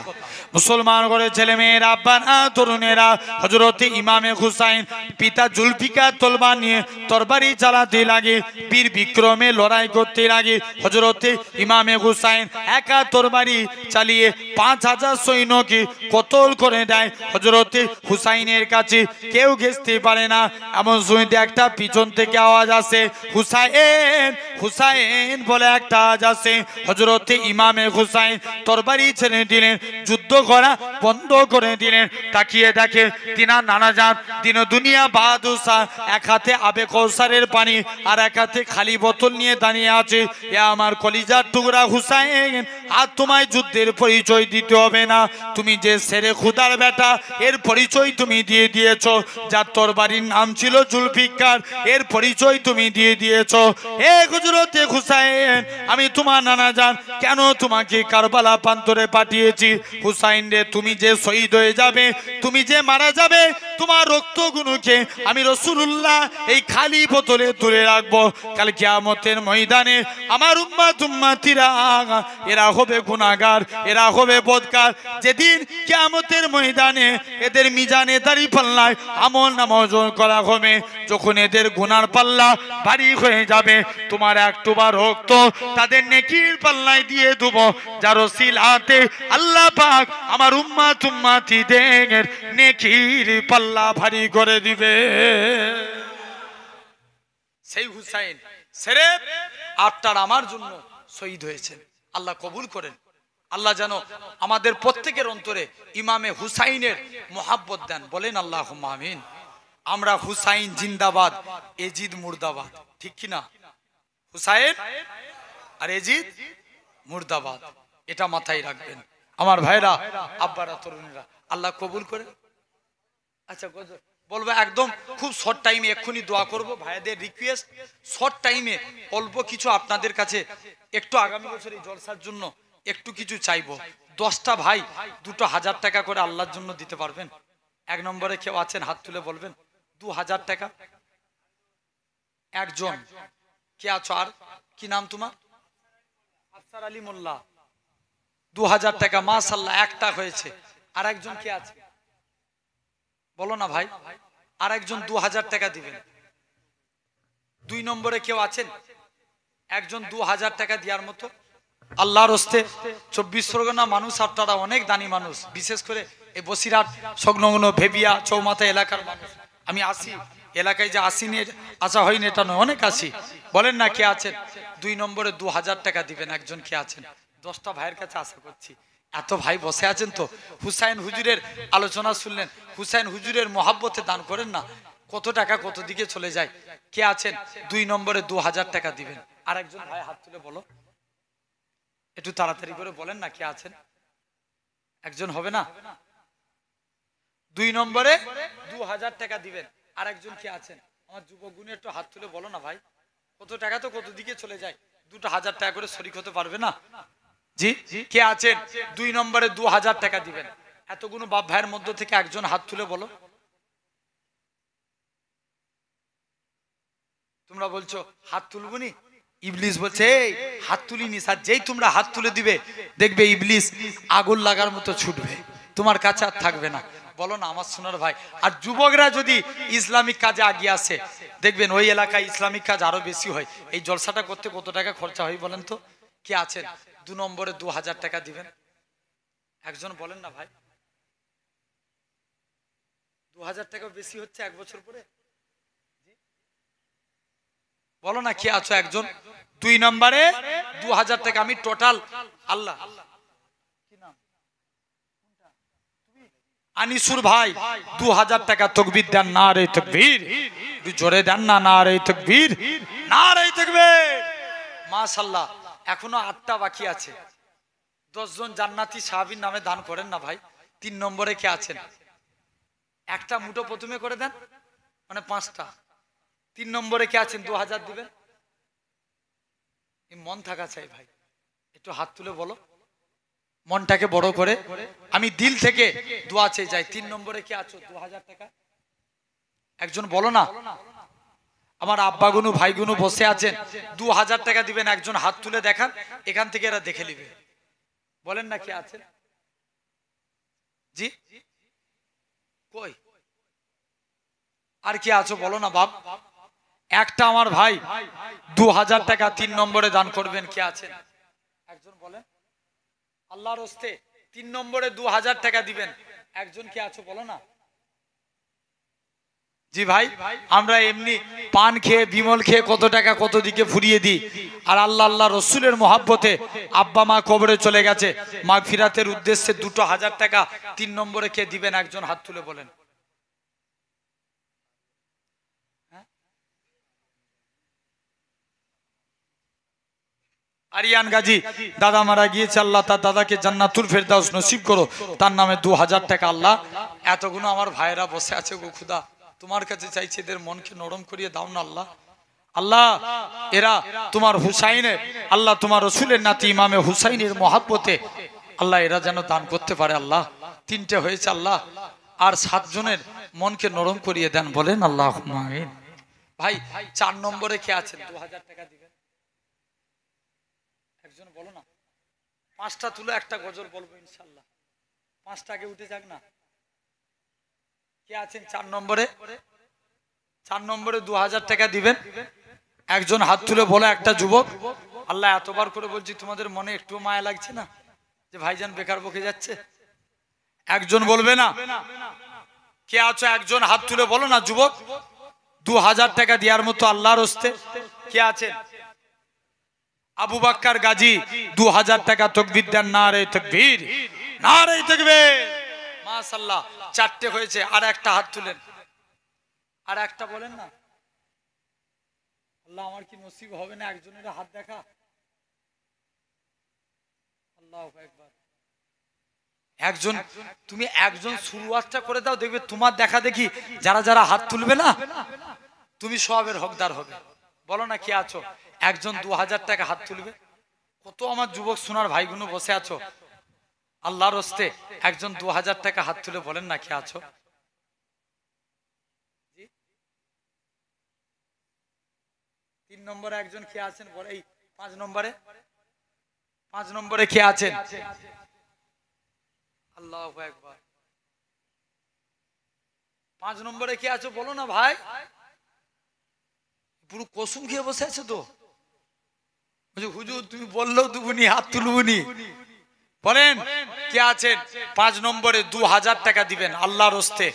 মুসলমান করে ছেলে মেয়েরা, আব্বারা, তরুণেরা, হযরতে ইমামে হুসাইন পিতা জুলফিকার তরবারি নিয়ে তরবারি চালাতে লাগে, বীর বিক্রমে লড়াই করতে লাগে। হযরতে ইমামে হুসাইন একা তরবারি চালিয়ে 5000 সৈন্যকে কতল করে দেয়। হযরতে হুসাইনের কাছে কেউ ঘেঁষতে পারে না। এমন শুনতে একটা পিছন থেকে আওয়াজ আসে, হুসাইন হুসাইন বলে একটা আওয়াজ আসে। হযরতে ইমামে হুসাইন তরবারি ছেড়ে দিলেন, যুদ্ধ করা বন্ধ করে দিলেন। তাকিয়ে দেখে তিনার নানাজান দিন দুনিয়া বাহাদুর শাহ এক হাতে আবে কৌসারের পানি আর এক হাতে খালি বোতল নিয়ে দাঁড়িয়ে আছে। এ আমার কলিজার টুকরা হুসাইন, আর তোমায় যুদ্ধের পরিচয় দিতে হবে না, তুমি যে শেরে খুদার বেটা এর পরিচয় তুমি দিয়ে দিয়েছ, যার তরবারির নাম ছিল জুলফিকার এর পরিচয় তুমি দিয়ে দিয়েছ। এ হযরতে হুসাইন, আমি তোমার নানা জান কেন তোমাকে কারবালা প্রান্তরে পাঠিয়েছি। হুসাইন রে, তুমি যে শহীদ হয়ে যাবে, তুমি যে মারা যাবে, তোমার রক্তগুলোকে আমি রাসূলুল্লাহ এই খালি বোতলে তুলে রাখবো। কাল কিয়ামতের ময়দানে আমার উম্মত উম্মতিরা এরা হবে গুনাহগার, এরা হবে বদকার। যেদিন কিয়ামতের ময়দানে এদের মিজানে দাঁড়ি পাল্লায় আমল নামা ওজন করা হবে, যখন এদের গুনার পাল্লা ভারী হয়ে যাবে, তোমার একটুবার রক্ত তাদের নেকির পাল্লায় দিয়ে দেবো, যার ওসিলাতে আল্লাহ পাক আমার উম্মত উম্মতিদের নেকির পাল্লা ভারী করে দিবে। সেই হুসাইন সেরেফ আপনার আমার জন্য শহীদ হয়েছেন। আল্লাহ কবুল করেন। আল্লাহ যেন আমাদের প্রত্যেকের অন্তরে ইমামে হুসাইনের মোহাব্বত দেন, বলেন আল্লাহুম্মা আমিন। আমরা হুসাইন জিন্দাবাদ, এজিদ মুর্দাবাদ, ঠিক কিনা? হুসাইন আর এজিদ মুর্দাবাদ, এটা মাথায় রাখবেন আমার ভাইরা, আব্বারা, তরুণীরা। আল্লাহ কবুল করে। আচ্ছা বলবো একদম খুব শর্ট টাইমে এক্ষুনি দোয়া করব, ভাইদের রিকোয়েস্ট, শর্ট টাইমে অল্প কিছু আপনাদের কাছে একটু আগামী বছর এই জলসার জন্য একটু কিছু চাইবো। 10টা ভাই 2000 টাকা করে আল্লাহর জন্য দিতে পারবেন? 1 নম্বরে কেউ আছেন হাত তুলে বলবেন 2000 টাকা। একজন কে আছো? আর কি নাম তোমার? আফসার আলী মোল্লা। 2000 টাকা মাশাআল্লাহ একটা হয়েছে। আর একজন কে আছে বলো না ভাই? আর একজন 2000 টাকা দিবেন। 2 নম্বরে কেউ আছেন একজন 2000 টাকা দেওয়ার মতো? আল্লাহর হস্তে 24 পরগনা মানুষ, আপনারা অনেক দানি মানুষ, বিশেষ করে এই বসিরহাট সংলগ্ন ভেবিয়া চৌমাথা এলাকার মানুষ। আমি আসি এলাকায়, যে আসিনি আসা হয়নি এটা নয়, অনেক আসি। বলেন না কে আছেন 2 নম্বরে 2000 টাকা দিবেন? একজন কে আছেন? 10টা ভাইয়ের কাছে আশা করছি। এত ভাই বসে আছেন তো হুসাইন হুজুরের আলোচনা শুনলেন, হুসাইন হুজুরের মহাব্বতে দান করেন না, কত টাকা কত দিকে চলে যায়। কে আছেন 2 নম্বরে 2000 টাকা দিবেন? আর একজন ভাই হাত তুলে বলো, একটু তাড়াতাড়ি করে বলেন না কে আছেন? একজন হবে না? 2 নম্বরে 2000 টাকা দিবেন। আর একজন কে আছেন? আমার যুবক গুণে একটু হাত তুলে বলো না ভাই, কত টাকা তো কত দিকে চলে যায়, 2000 টাকা করে শরীক হতে পারবে না? জি কে আছেন 2 নম্বরে 2000 টাকা দিবেন? এতগুলো বাপ ভাইয়ের মধ্য থেকে একজন হাত তুলে বলো। তোমরা বলছো হাত তুলবনি, ইবলিস বলছে এই হাত তুলিনি স্যার। যেই তোমরা হাত তুলে দিবে দেখবে ইবলিস আগুন লাগার মতো ছুটবে, তোমার কাছে আর থাকবে না। বলো না আমার সোনার ভাই। আর যুবকরা যদি ইসলামিক কাজে আগিয়ে আসে দেখবেন ওই এলাকায় ইসলামিক কাজ আরো বেশি হয়। এই জলসাটা করতে কত টাকা খরচা হয় বলেন তো? কে আছেন 2 নম্বরে 2000 টাকা দিবেন? একজন বলেন না ভাই। 2000 টাকা বেশি হচ্ছে এক বছর পরে? বলো না কে আছো একজন 2 নম্বরে 2000 টাকা? আমি টোটাল আল্লাহ কি নাম আনিসুর ভাই 2000 টাকা তাকবীর দেন, নারে তাকবীর, জোরে দেন না নারে তাকবীর, নারে তাকবীর। মাশাআল্লাহ এখনো 8টা বাকি আছে। 10 জন জান্নাতি সাহাবীর নামে দান করেন না ভাই। 3 নম্বরে কে আছেন? একটা মুঠো প্রথমে করে দেন, মানে 5টা। 3 নম্বরে কে আছেন 2000 দিবেন? এই মন থাকা চাই ভাই, একটু হাত তুলে বলো, মনটাকে বড় করে আমি দিল থেকে দোয়া চেয়ে যাই। 3 নম্বরে কে আছো 2000 টাকা? একজন বলো না। আমার আব্বাগুনু ভাইগুনু বসে আছেন 2000 টাকা দিবেন? একজন হাত তুলে দেখান, এখান থেকে এরা দেখে নিবে। বলেন না কে আছেন? জি কই আর কি আছো বলো না বাপ। একটা আমার ভাই 2000 টাকা 3 নম্বরে দান করবেন, কে আছেন? একজন বলেন আল্লাহর হস্তে 3 নম্বরে 2000 টাকা দিবেন। একজন কে আছো বলো না। জি ভাই আমরা এমনি পান খেয়ে বিমল খেয়ে কত টাকা কত দিকে ফুরিয়ে দিই, আর আল্লাহ আল্লাহ রসুলের মহাব্বতে আব্বা মা কবরে চলে গেছে, মাগফিরাতের উদ্দেশ্যে 2000 টাকা 3 নম্বরে কে দিবেন? একজন হাত তুলে বলেন। আরিয়ান গাজী দাদা মারা গিয়েছে, আল্লাহ তার দাদাকে জান্নাতুল ফেরদাউস নসিব করো, তার নামে 2000 টাকা। আল্লাহ এতগুলো আমার ভাইরা বসে আছে গো খুদা, তোমার কাছে চাইছে এদের মনকে নরম করিয়ে দাও না আল্লাহ। আল্লাহ এরা তোমার হুসাইনের, আল্লাহ তোমার রসুলের নাতি ইমামে হুসাইনের মহাব্বতে আল্লাহ এরা যেন দান করতে পারে। আল্লাহ 3টে হয়েছে আল্লাহ, আর 7 জনের মনকে নরম করিয়ে দেন, বলেন আল্লাহুম্মা আমিন। ভাই 4 নম্বরে কে আছেন 2000 টাকা দিবেন? একজন বলো না। 5টা তুলো একটা গজল বলবো ইনশাআল্লাহ। 5টা আগে উঠে যাক না। কে আছেন 4 নম্বরে? 4 নম্বরে 2000 টাকা দিবেন? একজন হাত তুলে বলে একটা যুবক। আল্লাহ এতবার করে বলছি তোমাদের মনে একটু মায়া লাগছে না যে ভাইজান বেকার বকে যাচ্ছে? একজন বলবে না? কে আছো একজন হাত তুলে বলো না যুবক, 2000 টাকা দেওয়ার মতো আল্লাহর হস্তে কে আছেন? আবু বাক্কার গাজী 2000 টাকা তাকবীর দেন, নারে তাকবীর, নারে তাকবীর। মাশাআল্লাহ 4টে হয়েছে। আর একটা হাত তুলেন, আর একটা বলেন না। আল্লাহ আমার কি নসিব হবে না একজনের হাত দেখা? আল্লাহু আকবার। একজন তুমি একজন শুরুয়াতটা করে দাও, দেখবে তোমার দেখা দেখি যারা যারা হাত তুলবে না তুমি সওয়াবের হকদার হবে। বলো না কে আছো একজন 2000 টাকা হাত তুলবে? কত আমার যুবক সোনার ভাইগুলো বসে আছো, আল্লাহর হস্তে একজন 2000 টাকা হাত তুলে বলেন না কে আছো? 3 নম্বরে একজন কে আছেন? এই 5 নম্বরে, 5 নম্বরে কে আছেন? আল্লাহু আকবার। 5 নম্বরে কি আছে বলো না ভাই? পুরো কসম খেয়ে বসে আছে তো। হুজুর তুমি বললেও দুবুনি, হাত তুলবুনি। বলেন কে আছেন? 5 নম্বরে 2000 টাকা দিবেন আল্লাহর হস্তে।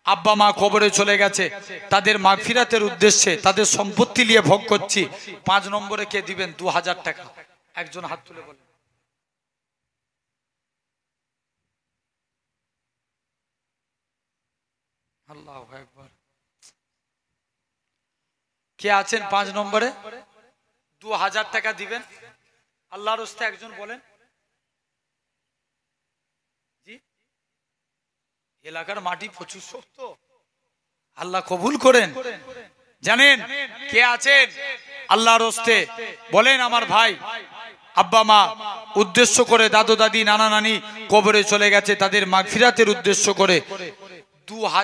আব্বা মা কবরে চলে গেছে, তাদের মাগফিরাতের উদ্দেশ্যে তাদের সম্পত্তি নিয়ে ভোগ করছি। 5 নম্বরে কে দিবেন 2000 টাকা? একজন হাত তুলে বলেন। আল্লাহু আকবার। কে আছেন 5 নম্বরে 2000 টাকা দিবেন আল্লাহর হস্তে? একজন বলেন। জি, এলাকার মাটি প্রচুর শক্ত, আল্লাহ কবুল করেন। জানেন কে আছেন আল্লাহর হস্তে? বলেন আমার ভাই। আব্বা মা উদ্দেশ্য করে, দাদু দাদি নানা নানি কবরে চলে গেছে, তাদের মাগফিরাতের উদ্দেশ্য করে 2000